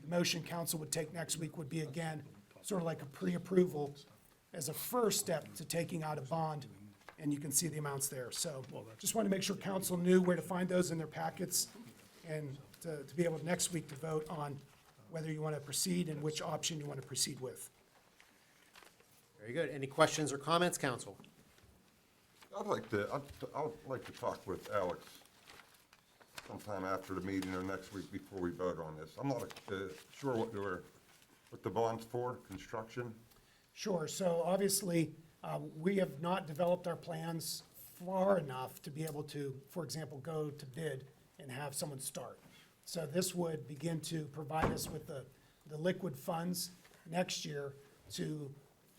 The motion council would take next week would be, again, sort of like a pre-approval as a first step to taking out a bond, and you can see the amounts there. So just wanted to make sure council knew where to find those in their packets, and to be able next week to vote on whether you want to proceed and which option you want to proceed with. Very good. Any questions or comments, council? I'd like to talk with Alex sometime after the meeting or next week before we vote on this. I'm not sure what the bond's for, construction. Sure, so obviously, we have not developed our plans far enough to be able to, for example, go to bid and have someone start. So this would begin to provide us with the liquid funds next year to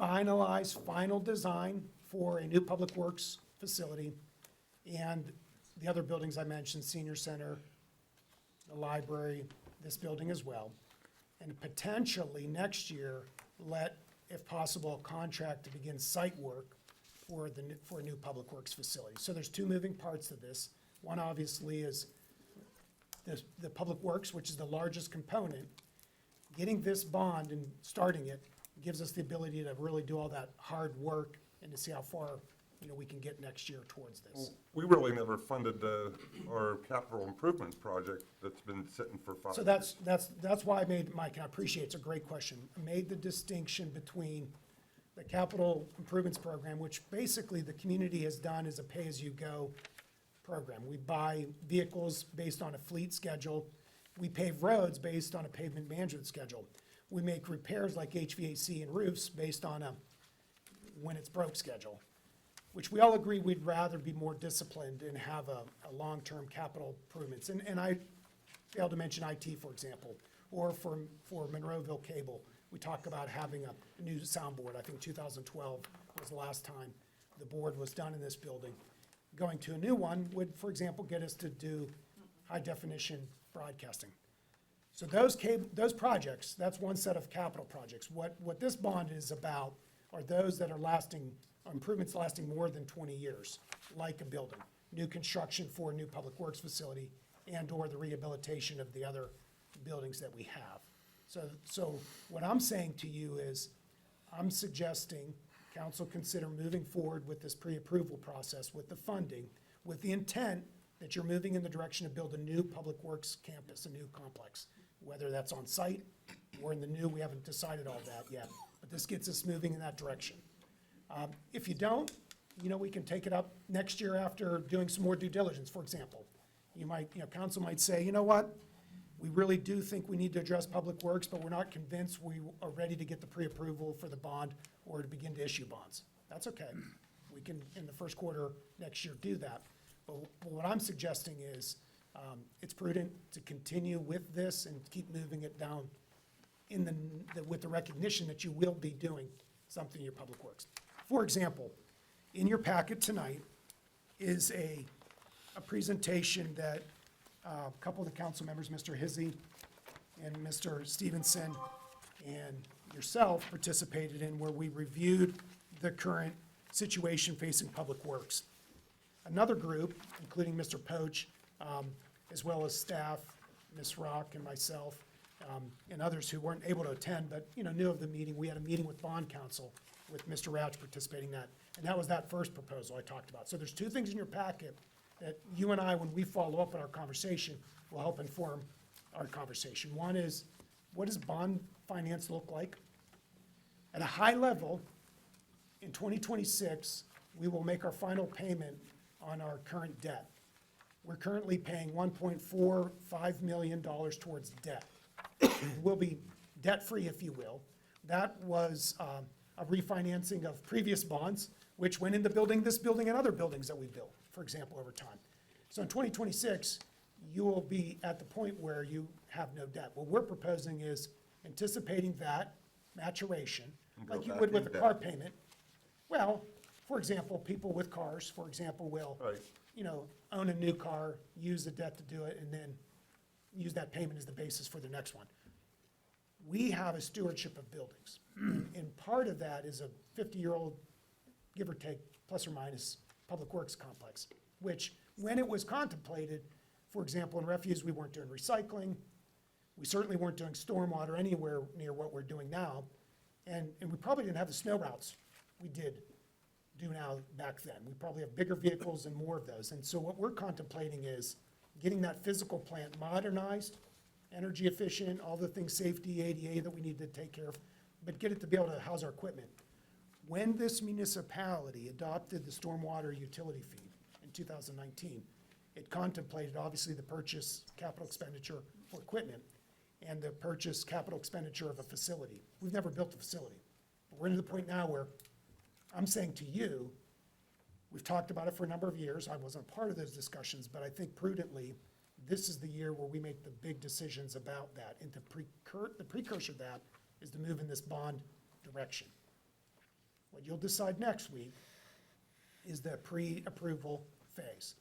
finalize final design for a new public works facility and the other buildings I mentioned, senior center, the library, this building as well. And potentially next year, if possible, a contract to begin site work for a new public works facility. So there's 2 moving parts to this. One obviously is the public works, which is the largest component. Getting this bond and starting it gives us the ability to really do all that hard work and to see how far, we can get next year towards this. We really never funded our capital improvements project that's been sitting for 5 So years. that's why I made, Mike, and I appreciate it's a great question. I made the distinction between the capital improvements program, which basically the community has done as a pay-as-you-go program. We buy vehicles based on a fleet schedule. We pave roads based on a pavement management schedule. We make repairs like HVAC and roofs based on a when it's broke schedule, which we all agree we'd rather be more disciplined and have a long-term capital improvements. And I failed to mention IT, for example, or for Monroeville Cable. We talk about having a new soundboard. I think 2012 was the last time the board was done in this building. Going to a new one would, for example, get us to do high-definition broadcasting. So those projects, that's one set of capital projects. What this bond is about are those that are improvements lasting more than 20 years, like a building, new construction for a new public works facility, and/or the rehabilitation of the other buildings that we have. So what I'm saying to you is, I'm suggesting council consider moving forward with this pre-approval process with the funding, with the intent that you're moving in the direction of build a new public works campus, a new complex, whether that's on site or in the new, we haven't decided all that yet, but this gets us moving in that direction. If you don't, we can take it up next year after doing some more due diligence, for example. You might, council might say, you know what? We really do think we need to address Public Works, but we're not convinced we are ready to get the pre-approval for the bond or to begin to issue bonds. That's okay. We can, in the first quarter next year, do that. But what I'm suggesting is, it's prudent to continue with this and keep moving it down with the recognition that you will be doing something in your Public Works. For example, in your packet tonight is a presentation that a couple of the council members, Mr. Hizzy and Mr. Stevenson, and yourself participated in, where we reviewed the current situation facing Public Works. Another group, including Mr. Poach, as well as staff, Ms. Rock and myself, and others who weren't able to attend, but, knew of the meeting. We had a meeting with Bond Counsel with Mr. Rouch participating in that. And that was that first proposal I talked about. So there's two things in your packet that you and I, when we follow up on our conversation, will help inform our conversation. One is, what does bond finance look like? At a high level, in 2026, we will make our final payment on our current debt. We're currently paying $1.45 million towards debt. We'll be debt-free, if you will. That was a refinancing of previous bonds, which went into building this building and other buildings that we built, for example, over time. So in 2026, you will be at the point where you have no debt. What we're proposing is anticipating that maturation, like you would with a car payment. Well, for example, people with cars, for example, will, own a new car, use the debt to do it, and then use that payment as the basis for the next one. We have a stewardship of buildings, and part of that is a 50-year-old, give or take, plus or minus, Public Works complex, which, when it was contemplated, for example, in refuse, we weren't doing recycling, we certainly weren't doing stormwater anywhere near what we're doing now, and we probably didn't have the snow routes we did do now back then. We probably have bigger vehicles and more of those. And so what we're contemplating is getting that physical plant modernized, energy efficient, all the things, safety, ADA that we need to take care of, but get it to be able to house our equipment. When this municipality adopted the stormwater utility fee in 2019, it contemplated obviously the purchase capital expenditure for equipment and the purchase capital expenditure of a facility. We've never built a facility. But we're to the point now where I'm saying to you, we've talked about it for a number of years. I wasn't part of those discussions, but I think prudently, this is the year where we make the big decisions about that. And the precursor of that is to move in this bond direction. What you'll decide next week is the pre-approval phase.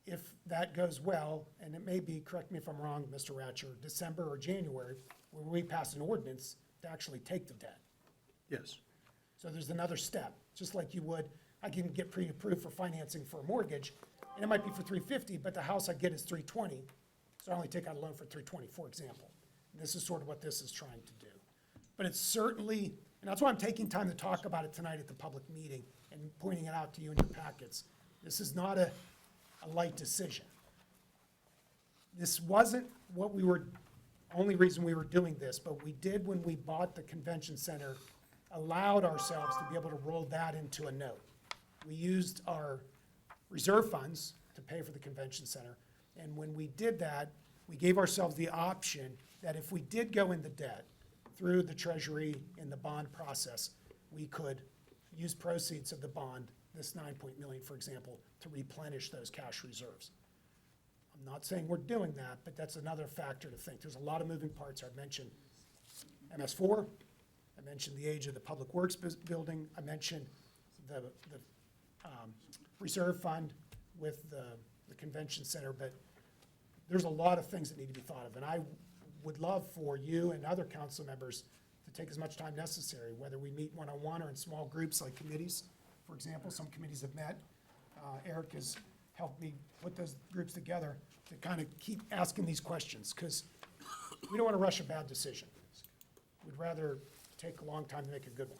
If that goes well, and it may be, correct me if I'm wrong, Mr. Ratcher, December or January, where we pass an ordinance to actually take the debt. Yes. So there's another step, just like you would, I can get pre-approved for financing for a mortgage, and it might be for $350, but the house I get is $320, so I only take out a loan for $320, for example. And this is sort of what this is trying to do. But it's certainly, and that's why I'm taking time to talk about it tonight at the public meeting and pointing it out to you in your packets. This is not a light decision. This wasn't what only reason we were doing this, but we did when we bought the convention center, allowed ourselves to be able to roll that into a note. We used our reserve funds to pay for the convention center, and when we did that, we gave ourselves the option that if we did go into debt through the Treasury in the bond process, we could use proceeds of the bond, this $9 million, for example, to replenish those cash reserves. I'm not saying we're doing that, but that's another factor to think. There's a lot of moving parts. I mentioned MS4. I mentioned the age of the Public Works building. I mentioned the reserve fund with the convention center, but there's a lot of things that need to be thought of. And I would love for you and other council members to take as much time necessary, whether we meet one-on-one or in small groups like committees. For example, some committees have met. Eric has helped me put those groups together to kind of keep asking these questions, because we don't want to rush a bad decision. We'd rather take a long time to make a good one.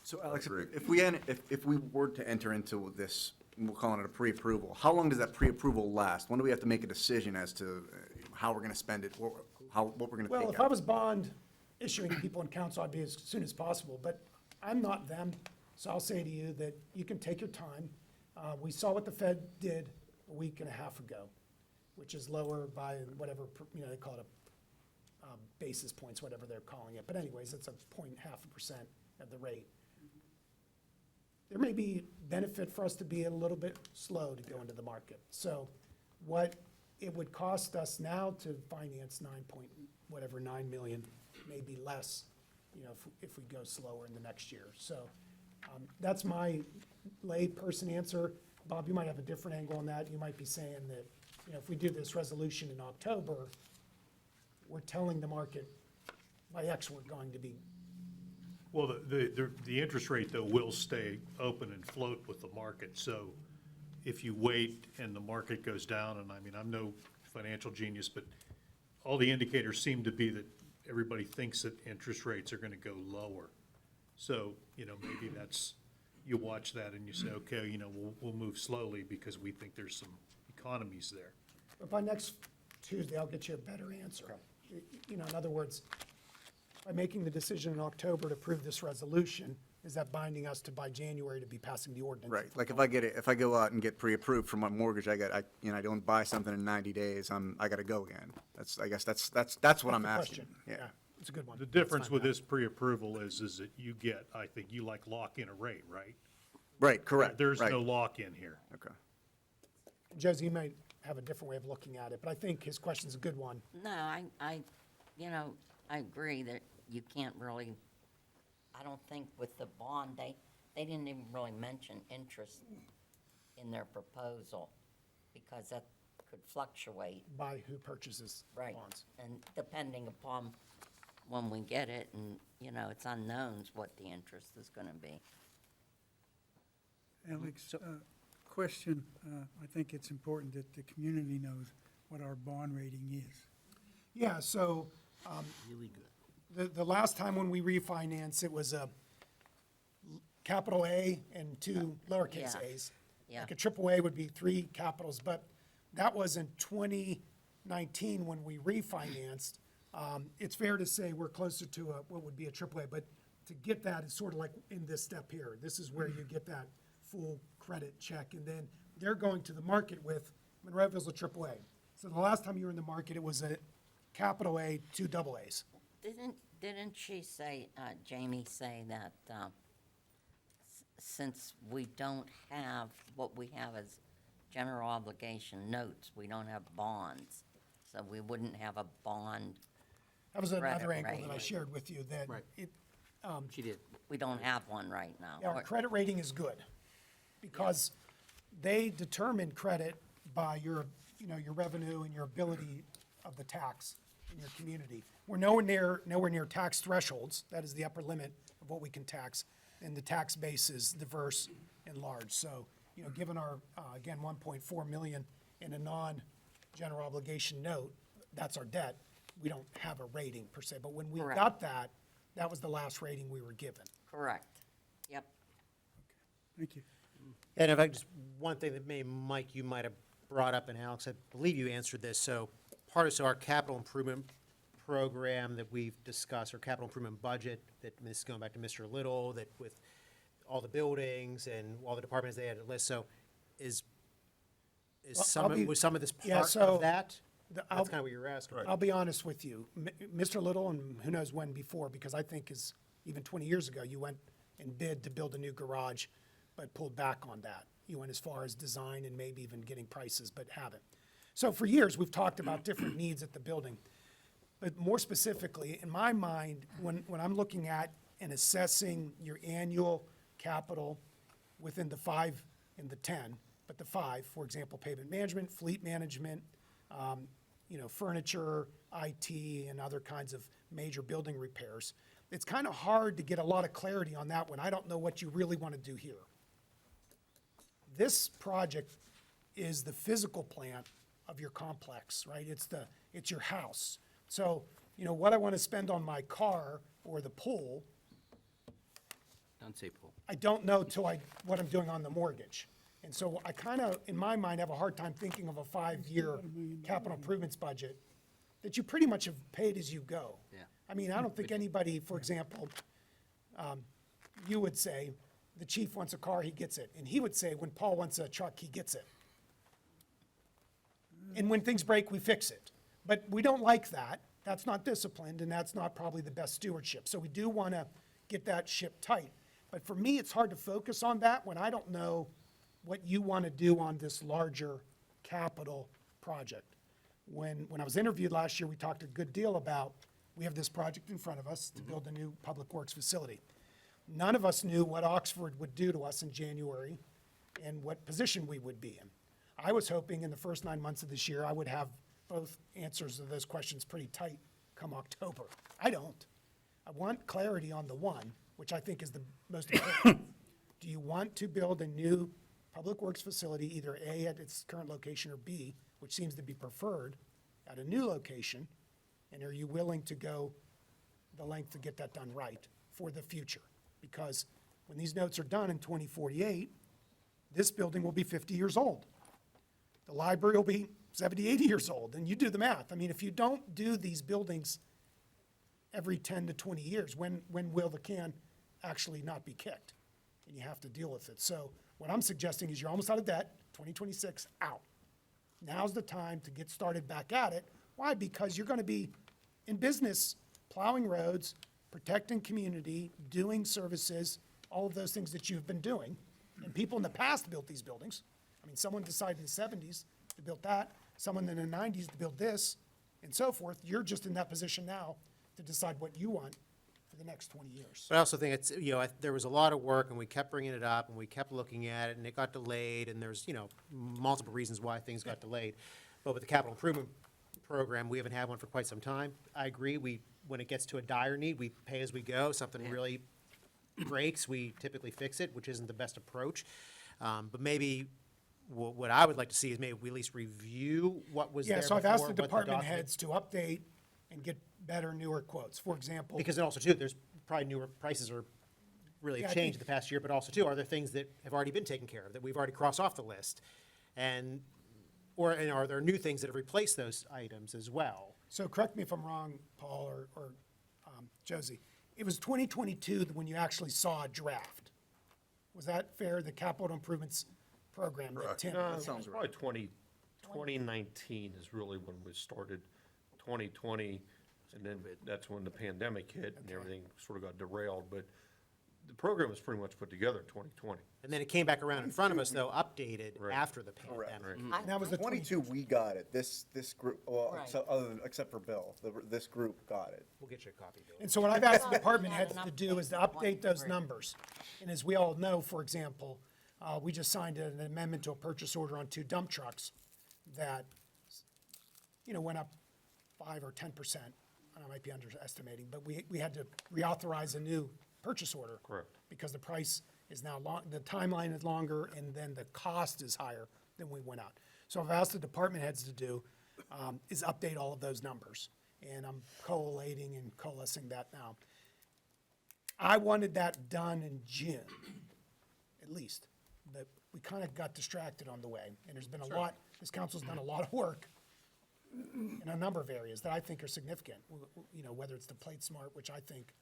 So Alex, if we were to enter into this, we'll call it a pre-approval, how long does that pre-approval last? When do we have to make a decision as to how we're gonna spend it, what we're gonna take out? Well, if I was bond issuing people in council, I'd be as soon as possible, but I'm not them, So I'll say to you that you can take your time. We saw what the Fed did a week and a half ago, which is lower by whatever, they call it a basis points, whatever they're calling it. But anyways, it's 0.5% of the rate. There may be benefit for us to be a little bit slow to go into the market. So what it would cost us now to finance 9 million, maybe less, if we go slower in the next year. So that's my layperson answer. Bob, you might have a different angle on that. You might be saying that, if we do this resolution in October, we're telling the market by X we're going to be. Well, the interest rate, though, will stay open and float with the market. So if you wait and the market goes down, and I mean, I'm no financial genius, but all the indicators seem to be that everybody thinks that interest rates are going to go lower. So, maybe you watch that and you say, okay, we'll move slowly because we think there's some economies there. But by next Tuesday, I'll get you a better answer. In other words, by making the decision in October to approve this resolution, is that binding us to by January to be passing the ordinance? Right, like if I go out and get pre-approved for my mortgage, I don't buy something in 90 days, I gotta go again. I guess that's what I'm the asking. question. Yeah, it's a good one. The difference with this pre-approval is that I think you lock in a rate, right? Right, correct. There's right. no lock-in here. Okay. Josie, you might have a different way of looking at it, but I think his question's a good one. No, I agree that you can't really, I don't think with the bond, they didn't even really mention interest in their proposal, because that could fluctuate. By who purchases Right. bonds. And depending upon when we get it, and, it's unknowns what the interest is gonna be. Alex, question, I think it's important that the community knows what our bond rating is. Yeah, so, Really good. the last time when we refinanced, it was a capital A and two lowercase Yeah. a's. Yeah. Like a triple A would be three capitals, but that was in 2019 when we refinanced. It's fair to say we're closer to what would be a triple A, but to get that is sort of like in this step here. This is where you get that full credit check, and then they're going to the market with, Monroeville's a triple A. So the last time you were in the market, it was a capital A, two double A's. Didn't she say, Jamie say that, since we don't have, what we have as general obligation notes, we don't have bonds, so we wouldn't have a bond. That was another Credit angle that I rating. shared with you, that Right. it, She did. We don't have one right now. our Or- credit rating is good, because they determine credit by your revenue and your ability of the tax in your community. We're nowhere near tax thresholds, that is the upper limit of what we can tax, and the tax base is diverse and large. So, given our, again, 1.4 million in a non-general obligation note, that's our debt, we don't have a rating per se, but when we Correct. got that, that was the last rating we were given. Correct. Yep. Thank you. And if I just, one thing that Mike, you might have brought up, and Alex, I believe you answered this, so our capital improvement program that we've discussed, our capital improvement budget, that this is going back to Mr. Little, that with all the buildings and all the departments, they had a list, so was some of this yeah, part so of that? the- That's kind of what you were asking. I'll be honest with you, Mr. Little, and who knows when before, because I think even 20 years ago, you went and bid to build a new garage, but pulled back on that. You went as far as design and maybe even getting prices, but haven't. So for years, we've talked about different needs at the building. But more specifically, in my mind, when I'm looking at and assessing your annual capital within the 5 and the 10, but the 5, for example, pavement management, fleet management, furniture, IT, and other kinds of major building repairs, it's kind of hard to get a lot of clarity on that when I don't know what you really want to do here. This project is the physical plant of your complex, right? It's your house. So, what I want to spend on my car or the pool, Don't say pool. I don't know what I'm doing on the mortgage. And so I kind of, in my mind, have a hard time thinking of a 5-year capital improvements budget that you pretty much have paid as you go. Yeah. I mean, I don't think anybody, for example, you would say the chief wants a car, he gets it. And he would say, when Paul wants a truck, he gets it. And when things break, we fix it. But we don't like that. That's not disciplined, and that's not probably the best stewardship. So we do want to get that ship tight. But for me, it's hard to focus on that when I don't know what you want to do on this larger capital project. When I was interviewed last year, we talked a good deal about, we have this project in front of us to build a new public works facility. None of us knew what Oxford would do to us in January and what position we would be in. I was hoping in the first 9 months of this year, I would have both answers to those questions pretty tight come October. I don't. I want clarity on the one, which I think is the most important. Do you want to build a new public works facility, either A, at its current location, or B, which seems to be preferred, at a new location? And are you willing to go the length to get that done right for the future? Because when these notes are done in 2048, this building will be 50 years old. The library will be 70, 80 years old, and you do the math. I mean, if you don't do these buildings every 10 to 20 years, when will the can actually not be kicked? And you have to deal with it. So what I'm suggesting is you're almost out of debt, 2026, out. Now's the time to get started back at it. Why? Because you're going to be in business, plowing roads, protecting community, doing services, all of those things that you've been doing. And people in the past built these buildings. I mean, someone decided in the 70s to build that, someone in the 90s to build this, and so forth. You're just in that position now to decide what you want for the next 20 years. But I also think it's, there was a lot of work, and we kept bringing it up, and we kept looking at it, and it got delayed, and there's, multiple reasons why things got delayed. But with the capital improvement program, we haven't had one for quite some time. I agree, when it gets to a dire need, we pay as we go. Something really breaks, we typically fix it, which isn't the best approach. But maybe what I would like to see is maybe we at least review what was there Yeah, so before. I've asked the what the department document- heads to update and get better, newer quotes. For example. Because then also too, there's probably newer prices are really have Yeah, I changed in think- the past year, but also too, are there things that have already been taken care of, that we've already crossed off the list? And are there new things that have replaced those items as well? So correct me if I'm wrong, Paul or Josie. It was 2022 when you actually saw a draft. Was that fair, the capital improvements program that Tim? No, probably 2019 is really when we started, 2020, and then that's when the pandemic hit and everything sort of got derailed. But the program was pretty much put together in 2020. And then it came back around in front of us, though, updated after the pandemic. And that was the 22, we got it. This group, well, Right. except for Bill, this group got it. We'll get you a copy, Bill. And so what I've asked the department Not heads an to do is to update those numbers. And as we all know, for example, we just signed an amendment to a purchase order on 2 dump trucks that, went up 5 or 10%. I might be underestimating, but we had to reauthorize a new purchase order. Correct. Because the price is now the timeline is longer, and then the cost is higher than we went out. So I've asked the department heads to do, is update all of those numbers. And I'm collating and coalescing that now. I wanted that done in June, at least, but we kind of got distracted on the way. And there's been a lot, this council's done a lot of work in a number of areas that I think are significant. Whether it's the Plate Smart, which I think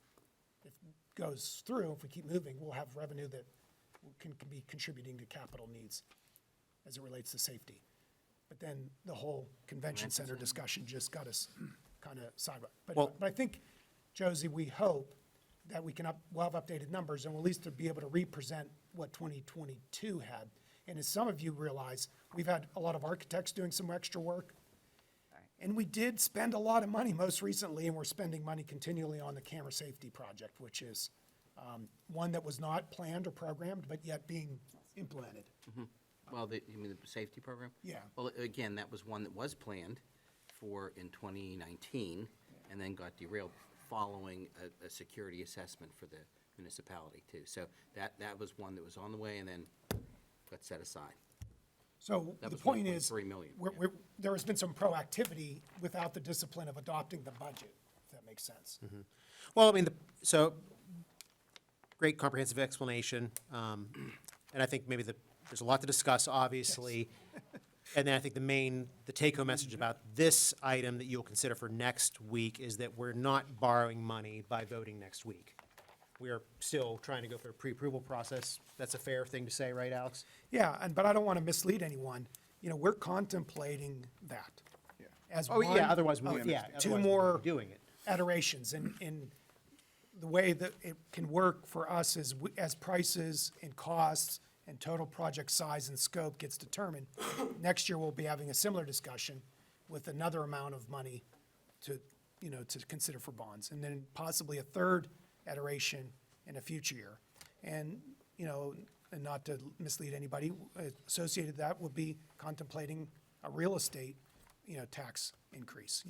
if goes through, if we keep moving, we'll have revenue that can be contributing to capital needs as it relates to safety. But then the whole convention center discussion just got us kind of sideways. But I think, Josie, we hope that we'll have updated numbers, and we'll at least be able to represent what 2022 had. And as some of you realize, we've had a lot of architects doing some extra work. And we did spend a lot of money most recently, and we're spending money continually on the camera safety project, which is one that was not planned or programmed, but yet being implemented. Well, you mean the safety program? Yeah. Well, again, that was one that was planned for in 2019, and then got derailed following a security assessment for the municipality, too. So that was one that was on the way and then got set aside. So That the was point is, 1.3 million. there has been some proactivity without the discipline of adopting the budget, if that makes sense. Well, I mean, so, great comprehensive explanation. And I think maybe there's a lot to discuss, obviously. And then I think the take-home message about this item that you'll consider for next week is that we're not borrowing money by voting next week. we are still trying to go through a pre-approval process. That's a fair thing to say, right, Alex? Yeah, but I don't want to mislead anyone. We're contemplating that. As Oh, yeah, one otherwise we of would, yeah. two otherwise we more would be doing it. iterations. And the way that it can work for us is as prices and costs and total project size and scope gets determined, next year we'll be having a similar discussion with another amount of money to consider for bonds. And then possibly a third iteration in a future year. And, and not to mislead anybody, associated with that would be contemplating a real estate, tax increase,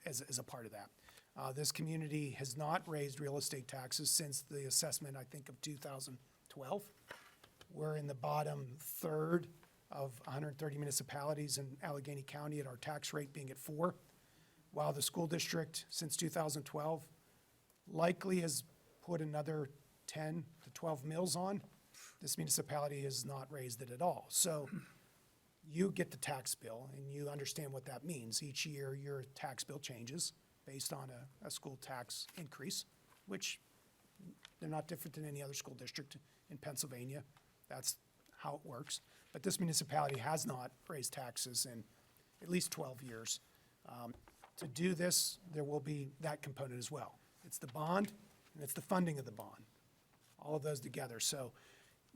as a part of that. This community has not raised real estate taxes since the assessment, I think, of 2012. We're in the bottom third of 130 municipalities in Allegheny County at our tax rate being at 4%, while the school district, since 2012, likely has put another 10 to 12 mills on. This municipality has not raised it at all. So you get the tax bill, and you understand what that means. Each year, your tax bill changes based on a school tax increase, which they're not different than any other school district in Pennsylvania. That's how it works. But this municipality has not raised taxes in at least 12 years. To do this, there will be that component as well. It's the bond, and it's the funding of the bond, all of those together. So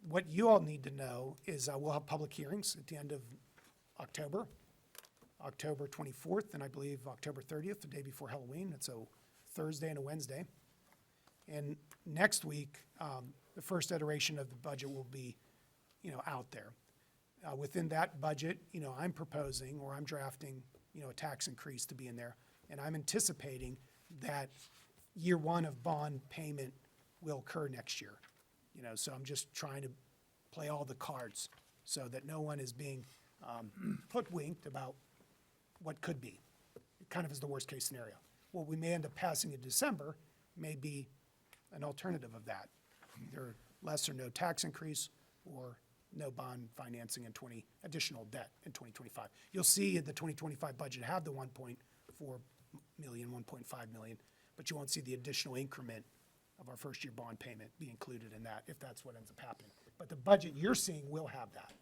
what you all need to know is we'll have public hearings at the end of October, October 24th, and I believe October 30th, the day before Halloween. It's a Thursday and a Wednesday. And next week, the first iteration of the budget will be, out there. Within that budget, I'm proposing, or I'm drafting, a tax increase to be in there. And I'm anticipating that year one of bond payment will occur next year. So I'm just trying to play all the cards so that no one is being hoodwinked about what could be. It kind of is the worst-case scenario. What we may end up passing in December may be an alternative of that, either less or no tax increase or no bond financing and additional debt in 2025. You'll see in the 2025 budget have the 1.4 million, 1.5 million, but you won't see the additional increment of our first-year bond payment be included in that, if that's what ends up happening. But the budget you're seeing will have that,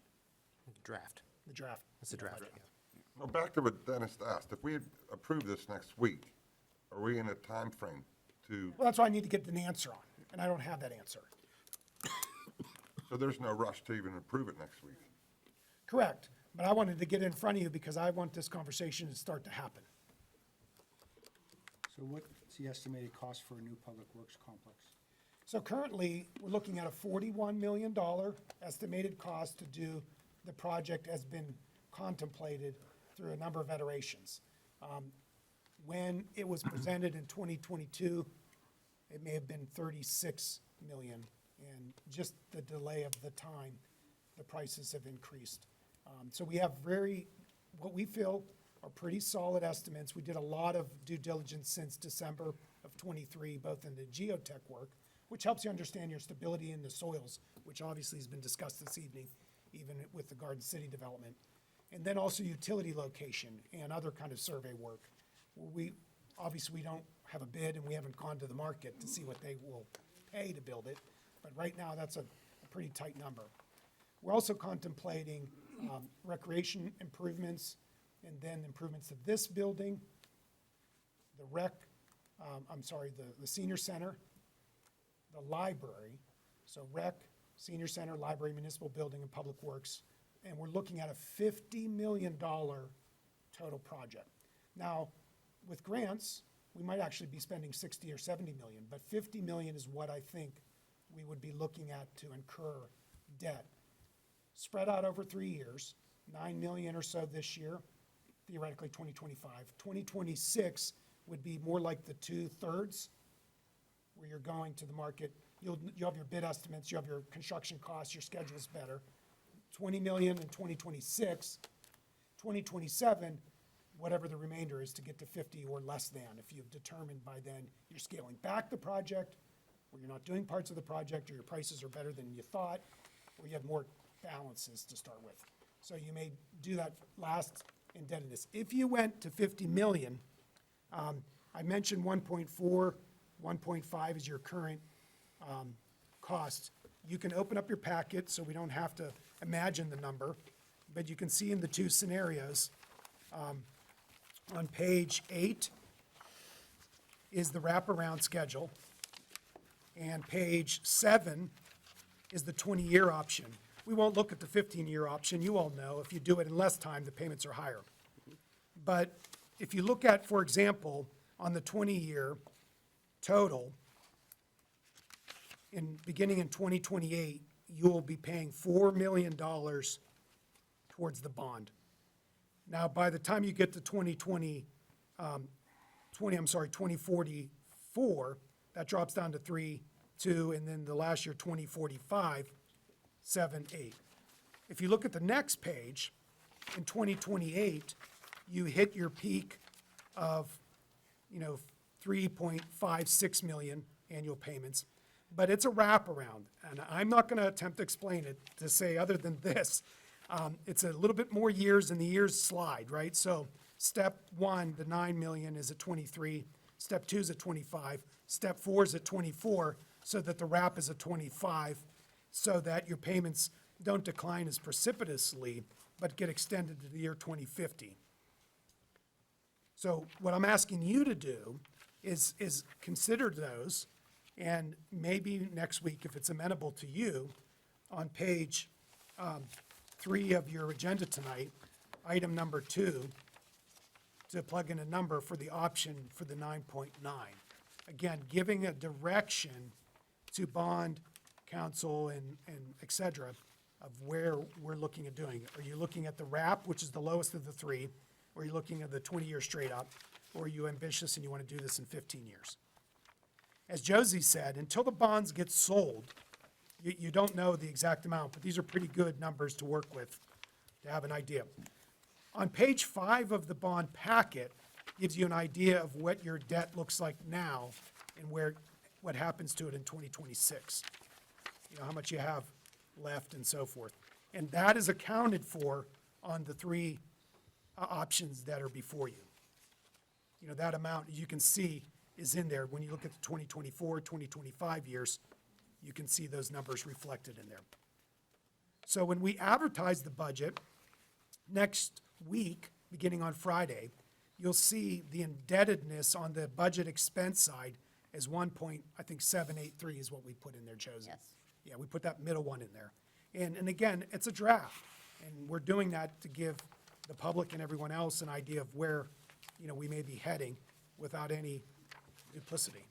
Draft. the draft. It's a draft. budget. Now, back to what Dennis asked, if we approve this next week, are we in a time frame to, Well, that's why I need to get an answer on, and I don't have that answer. so there's no rush to even approve it next week? Correct, but I wanted to get in front of you because I want this conversation to start to happen. So what's the estimated cost for a new public works complex? So currently, we're looking at a $41 million estimated cost to do the project has been contemplated through a number of iterations. When it was presented in 2022, it may have been 36 million, and just the delay of the time, the prices have increased. So we have what we feel are pretty solid estimates. We did a lot of due diligence since December of '23, both in the geotech work, which helps you understand your stability in the soils, which obviously has been discussed this evening, even with the Garden City development, and then also utility location and other kind of survey work. Obviously, we don't have a bid, and we haven't gone to the market to see what they will pay to build it, but right now, that's a pretty tight number. We're also contemplating recreation improvements, and then improvements to this building, the senior center, the library, so rec, senior center, library, municipal building, and public works, and we're looking at a $50 million total project. Now, with grants, we might actually be spending 60 or 70 million, but 50 million is what I think we would be looking at to incur debt. Spread out over 3 years, 9 million or so this year, theoretically 2025. 2026 would be more like the 2/3, where you're going to the market. You'll have your bid estimates, you have your construction costs, your schedule's better. 20 million in 2026. 2027, whatever the remainder is, to get to 50 or less than, if you've determined by then you're scaling back the project, or you're not doing parts of the project, or your prices are better than you thought, or you have more balances to start with. So you may do that last indebtedness. If you went to 50 million, I mentioned 1.4, 1.5 is your current costs. You can open up your packet, so we don't have to imagine the number, but you can see in the two scenarios, on page 8 is the wraparound schedule, and page 7 is the 20-year option. We won't look at the 15-year option. You all know if you do it in less time, the payments are higher. But if you look at, for example, on the 20-year total, beginning in 2028, you will be paying $4 million towards the bond. Now, by the time you get to 2044, that drops down to 3, 2, and then the last year, 2045, 7, 8. If you look at the next page, in 2028, you hit your peak of, 3.56 million annual payments, but it's a wraparound, and I'm not gonna attempt to explain it to say other than this. It's a little bit more years and the years slide, right? So step 1, the 9 million is at 23, step 2 is at 25, step 4 is at 24, so that the wrap is at 25, so that your payments don't decline as precipitously, but get extended to the year 2050. So what I'm asking you to do is consider those, and maybe next week, if it's amenable to you, on page 3 of your agenda tonight, item number 2, to plug in a number for the option for the 9.9. Again, giving a direction to bond council and et cetera of where we're looking at doing it. Are you looking at the wrap, which is the lowest of the 3, or are you looking at the 20-year straight up, or are you ambitious and you want to do this in 15 years? As Josie said, until the bonds get sold, you don't know the exact amount, but these are pretty good numbers to work with to have an idea. On page 5 of the bond packet gives you an idea of what your debt looks like now and what happens to it in 2026. How much you have left and so forth. And that is accounted for on the 3 options that are before you. That amount, you can see, is in there. When you look at the 2024, 2025 years, you can see those numbers reflected in there. So when we advertise the budget next week, beginning on Friday, you'll see the indebtedness on the budget expense side is 1.783 is what we put in there, Josie. Yes. Yeah, we put that middle one in there. And again, it's a draft, and we're doing that to give the public and everyone else an idea of where, we may be heading without any duplicity.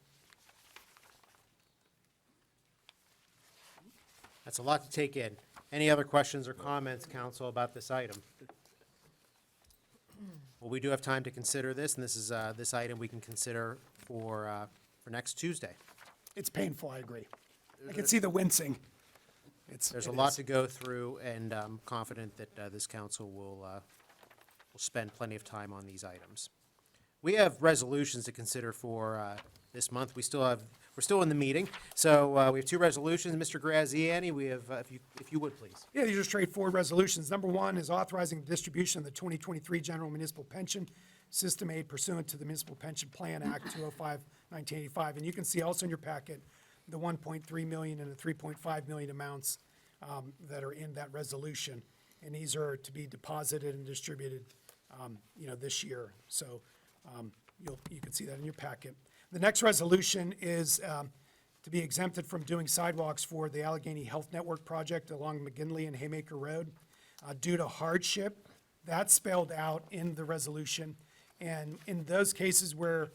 That's a lot to take in. Any other questions or comments, council, about this item? Well, we do have time to consider this, and this item we can consider for next Tuesday. It's painful, I agree. I can see the wincing. There's a lot to go through, and I'm confident that this council will spend plenty of time on these items. We have resolutions to consider for this month. We're still in the meeting, so we have 2 resolutions. Mr. Graziani, we have, if you would, please. Yeah, these are straightforward resolutions. Number 1 is authorizing the distribution of the 2023 General Municipal Pension System Aid pursuant to the Municipal Pension Plan Act 205, 1985. And you can see also in your packet the 1.3 million and the 3.5 million amounts that are in that resolution. And these are to be deposited and distributed, this year. So you can see that in your packet. The next resolution is to be exempted from doing sidewalks for the Allegheny Health Network project along McGinley and Haymaker Road due to hardship. That's spelled out in the resolution. And in those cases where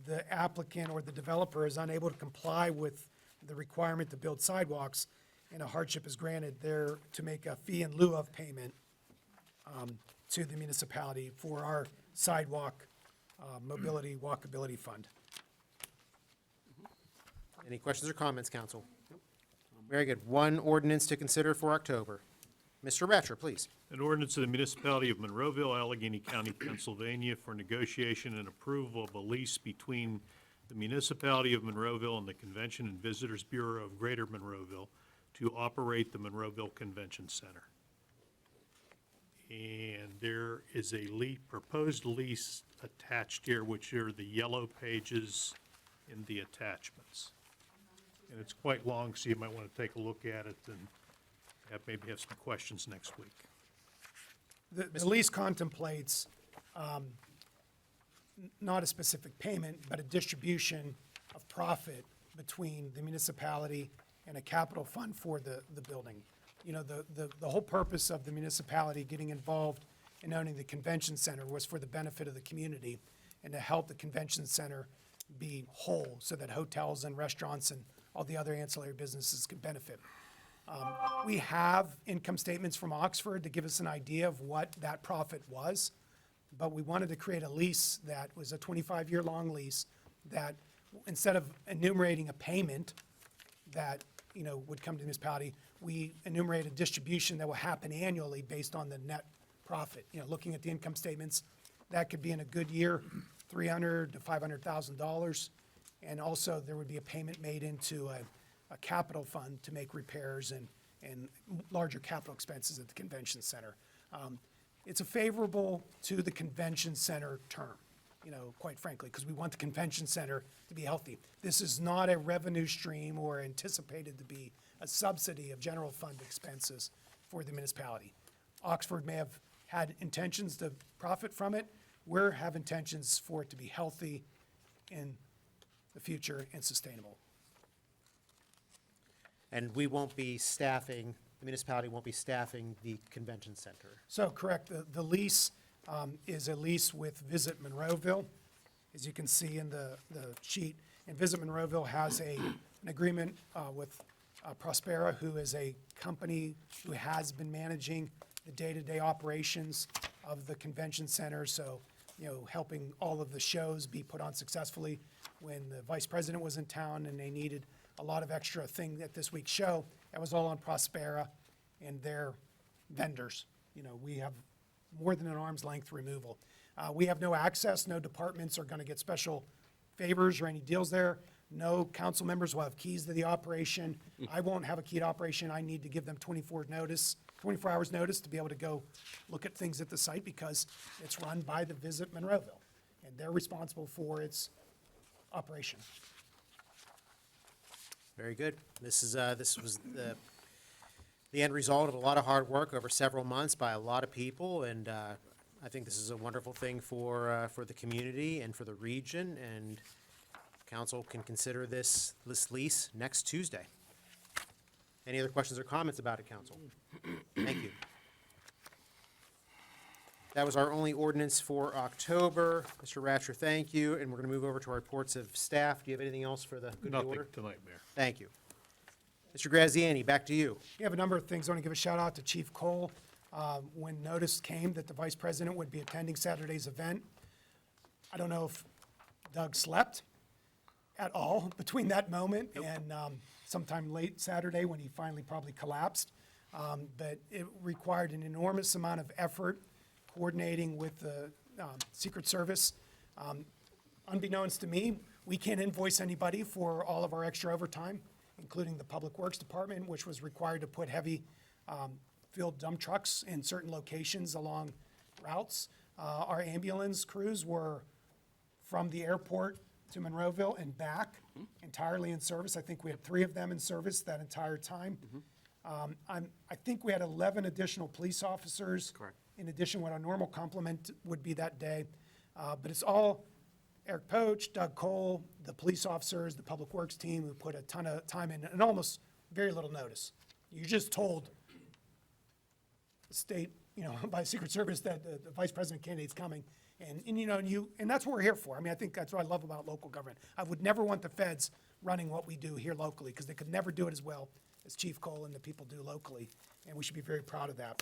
the applicant or the developer is unable to comply with the requirement to build sidewalks and a hardship is granted, they're to make a fee in lieu of payment to the municipality for our sidewalk mobility, walkability fund. Any questions or comments, council? Very good. 1 ordinance to consider for October. Mr. Ratcher, please. An ordinance of the Municipality of Monroeville, Allegheny County, Pennsylvania, for negotiation and approval of a lease between the Municipality of Monroeville and the Convention and Visitors Bureau of Greater Monroeville to operate the Monroeville Convention Center. And there is a proposed lease attached here, which are the yellow pages in the attachments. and it's quite long, so you might want to take a look at it and maybe have some questions next week. The lease contemplates not a specific payment, but a distribution of profit between the municipality and a capital fund for the building. You know, the whole purpose of the municipality getting involved in owning the convention center was for the benefit of the community and to help the convention center be whole so that hotels and restaurants and all the other ancillary businesses can benefit. We have income statements from Oxford to give us an idea of what that profit was, but we wanted to create a lease that was a 25-year-long lease that instead of enumerating a payment that, you know, would come to the municipality, we enumerate a distribution that will happen annually based on the net profit. You know, looking at the income statements, that could be in a good year, $300,000 to $500,000. And also there would be a payment made into a capital fund to make repairs and larger capital expenses at the convention center. It's a favorable to the convention center term, you know, quite frankly, because we want the convention center to be healthy. This is not a revenue stream or anticipated to be a subsidy of general fund expenses for the municipality. Oxford may have had intentions to profit from it. We have intentions for it to be healthy in the future and sustainable. And we won't be staffing, the municipality won't be staffing the convention center. So correct, the lease is a lease with Visit Monroeville, as you can see in the sheet. And Visit Monroeville has an agreement with Prospera, who is a company who has been managing the day-to-day operations of the convention center. So, you know, helping all of the shows be put on successfully. When the vice president was in town and they needed a lot of extra thing at this week's show, that was all on Prospera and their vendors. You know, we have more than an arm's length removal. We have no access, no departments are gonna get special favors or any deals there. No council members will have keys to the operation. I won't have a key to operation. I need to give them 24 hours notice to be able to go look at things at the site because it's run by the Visit Monroeville and they're responsible for its operation. Very good. This was the end result of a lot of hard work over several months by a lot of people, and I think this is a wonderful thing for the community and for the region, and council can consider this lease next Tuesday. Any other questions or comments about it, council? Thank you. That was our only ordinance for October. Mr. Ratcher, thank you, and we're going to move over to our reports of staff. Do you have anything else for the good of the order? Nothing tonight, Mayor. Thank you. Mr. Graziani, back to you. We have a number of things. I want to give a shout out to Chief Cole. When notice came that the vice president would be attending Saturday's event, I don't know if Doug slept at all between that moment and sometime late Saturday when he finally probably collapsed. But it required an enormous amount of effort coordinating with the Secret Service. Unbeknownst to me, we can't invoice anybody for all of our extra overtime, including the Public Works Department, which was required to put heavy filled dump trucks in certain locations along routes. Our ambulance crews were from the airport to Monroeville and back, entirely in service. I think we had 3 of them in service that entire time. I think we had 11 additional police officers. Correct. In addition, what our normal complement would be that day. But it's all Eric Poach, Doug Cole, the police officers, the Public Works team who put a ton of time in and almost very little notice. You just told the state, you know, by Secret Service that the vice president candidate's coming. And you know, and that's what we're here for. I mean, I think that's what I love about local government. I would never want the feds running what we do here locally because they could never do it as well as Chief Cole and the people do locally. And we should be very proud of that.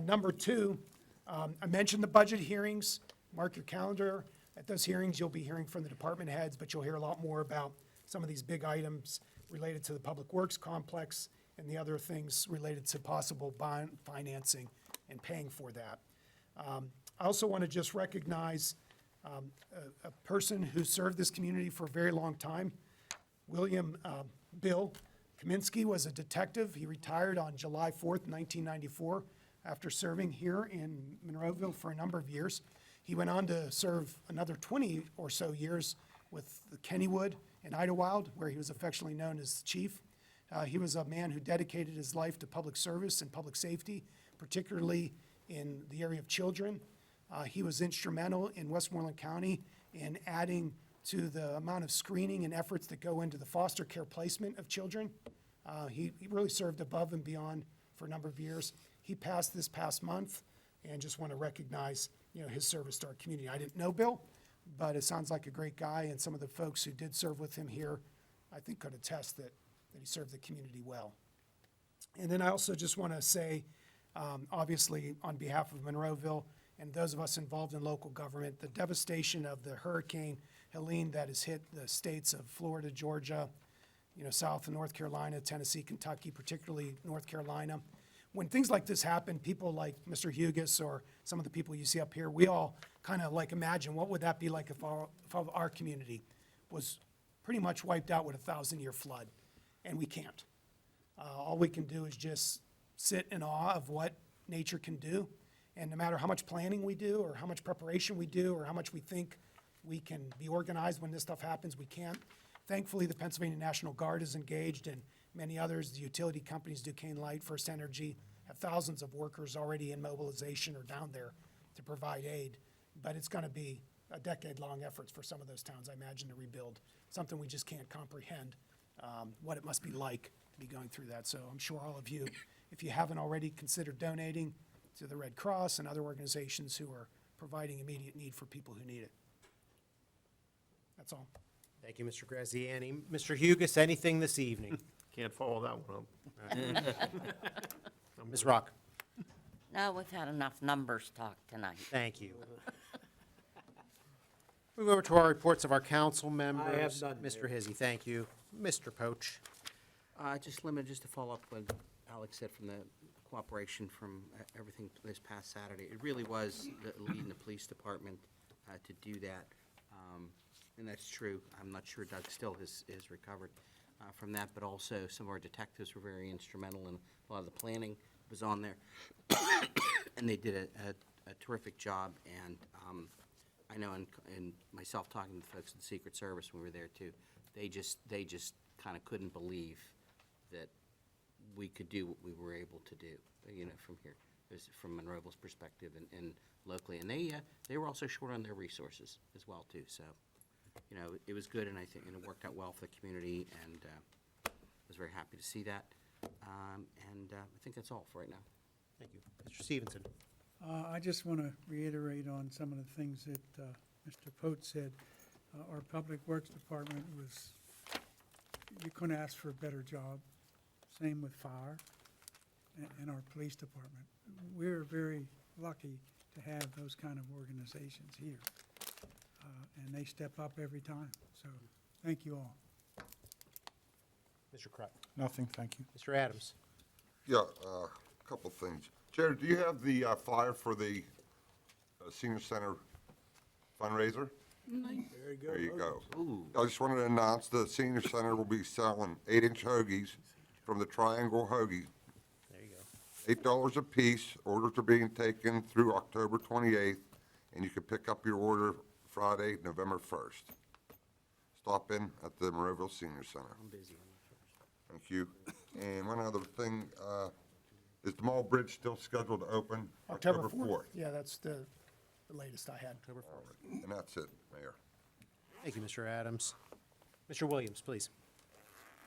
Number 2, I mentioned the budget hearings. Mark your calendar. At those hearings, you'll be hearing from the department heads, but you'll hear a lot more about some of these big items related to the Public Works complex and the other things related to possible bond financing and paying for that. I also want to just recognize a person who served this community for a very long time. William Bill Kaminsky was a detective. He retired on July 4th, 1994, after serving here in Monroeville for a number of years. He went on to serve another 20 or so years with the Kennywood in Idlewild, where he was affectionately known as the Chief. He was a man who dedicated his life to public service and public safety, particularly in the area of children. He was instrumental in Westmoreland County in adding to the amount of screening and efforts that go into the foster care placement of children. He really served above and beyond for a number of years. He passed this past month, and just want to recognize, his service to our community. I didn't know Bill, but it sounds like a great guy, and some of the folks who did serve with him here, I think, could attest that he served the community well. And then I also just want to say, obviously, on behalf of Monroeville and those of us involved in local government, the devastation of the Hurricane Helene that has hit the states of Florida, Georgia, South and North Carolina, Tennessee, Kentucky, particularly North Carolina. When things like this happen, people like Mr. Hugus or some of the people you see up here, we all kind of imagine what would that be like if our community was pretty much wiped out with a 1,000-year flood, and we can't. All we can do is just sit in awe of what nature can do, and no matter how much planning we do or how much preparation we do or how much we think we can be organized when this stuff happens, we can't. Thankfully, the Pennsylvania National Guard is engaged, and many others, the utility companies, Duquesne Light, First Energy, have thousands of workers already in mobilization or down there to provide aid. But it's going to be a decade-long effort for some of those towns, I imagine, to rebuild, something we just can't comprehend what it must be like to be going through that. So I'm sure all of you, if you haven't already, considered donating to the Red Cross and other organizations who are providing immediate need for people who need it. That's all. Thank you, Mr. Graziani. Mr. Hugus, anything this evening? Can't follow that one up. Ms. Rock? No, we've had enough numbers talk tonight. Thank you. Move over to our reports of our council members. none, Mr. Hizzy, thank you. Mr. Poach? Just to follow up what Alex said from the cooperation from everything this past Saturday. It really was leading the police department to do that. And that's true. I'm not sure Doug still has recovered from that, but also some of our detectives were very instrumental in a lot of the planning was on there. And they did a terrific job. And I know in myself talking to the folks in the Secret Service when we were there too, they just kind of couldn't believe that we could do what we were able to do, from here, from Monroeville's perspective and locally. And they were also short on their resources as well too. So, it was good, and I think it worked out well for the community, and I was very happy to see that. And I think that's all for right now. Thank you. Mr. Stevenson? I just want to reiterate on some of the things that Mr. Pote said. Our Public Works Department you couldn't ask for a better job. Same with fire and our police department. We're very lucky to have those kind of organizations here. And they step up every time. So thank you all. Mr. Krupp? Nothing, thank you. Mr. Adams? Yeah, a couple things. Jared, do you have the flyer for the senior center fundraiser? Very good. There you go. Ooh. I just wanted to announce the senior center will be selling 8-inch hoagies from the Triangle Hoagie. There you go. $8 a piece. Orders are being taken through October 28th, and you can pick up your order Friday, November 1st. Stop in at the Monroeville Senior Center. I'm busy. Thank you. And one other thing, is the Mall Bridge still scheduled to open October 4th? Yeah, that's the latest I had. October 4th. And that's it, Mayor. Thank you, Mr. Adams. Mr. Williams, please.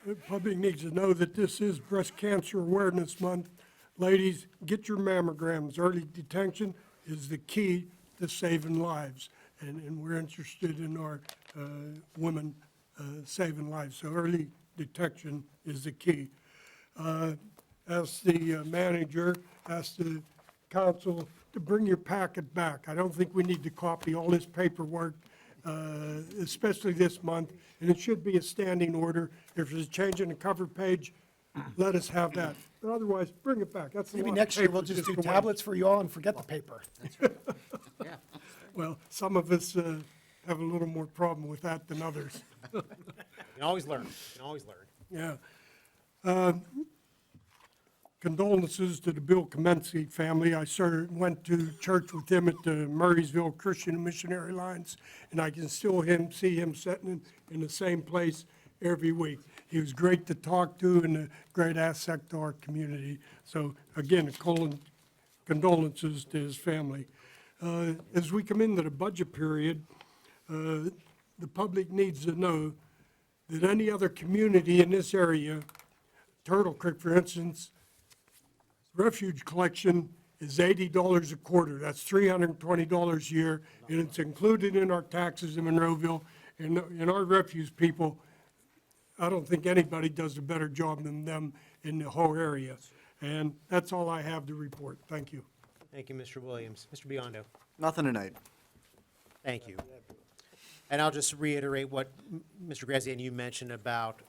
The public needs to know that this is Breast Cancer Awareness Month. Ladies, get your mammograms. Early detection is the key to saving lives. And we're interested in our women saving lives. So early detection is the key. Ask the manager, ask the council to bring your packet back. I don't think we need to copy all this paperwork, especially this month. And it should be a standing order. If there's a change in the cover page, let us have that. But otherwise, bring it back. That's a Maybe lot of next year we'll paper just do to wait. tablets for you all and forget the paper. Yeah. Well, some of us have a little more problem with that than others. You can always learn. You can always learn. Yeah. condolences to the Bill Kamenski family. I went to church with him at the Murraysville Christian Missionary Lines, and I can still see him sitting in the same place every week. He was great to talk to and a great asset to our community. So again, condolences to his family. As we come into the budget period, the public needs to know that any other community in this area, Turtle Creek, for instance, refuge collection is $80 a quarter. That's $320 a year, and it's included in our taxes in Monroeville. And our refuge people, I don't think anybody does a better job than them in the whole area. And that's all I have to report. Thank you. Thank you, Mr. Williams. Mr. Biondo? Nothing tonight. Thank you. And I'll just reiterate what Mr. Graziani, you mentioned about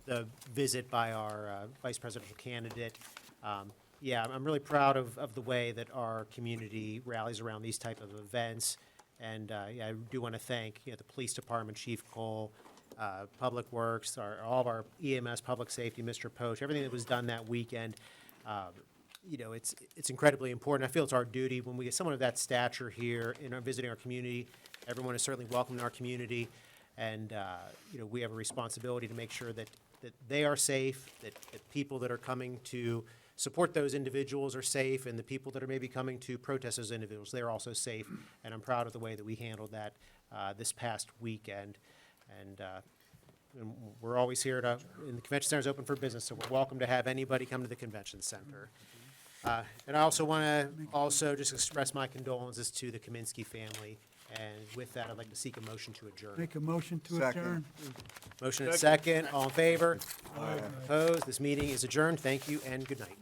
the visit by our vice presidential candidate. Yeah, I'm really proud of the way that our community rallies around these type of events. And yeah, I do want to thank, the police department, Chief Cole, Public Works, all of our EMS, Public Safety, Mr. Poach, everything that was done that weekend. It's incredibly important. I feel it's our duty when we get someone of that stature here visiting our community. Everyone is certainly welcome in our community, and we have a responsibility to make sure that they are safe, that people that are coming to support those individuals are safe, and the people that are maybe coming to protest those individuals, they're also safe. And I'm proud of the way that we handled that this past weekend. And we're always here and the convention center is open for business, so we're welcome to have anybody come to the convention center. And I also want to just express my condolences to the Kaminsky family. And with that, I'd like to seek a motion to adjourn. Make a motion to Second. adjourn. Motion and second, all in favor? Opposed? This meeting is adjourned. Thank you and good night.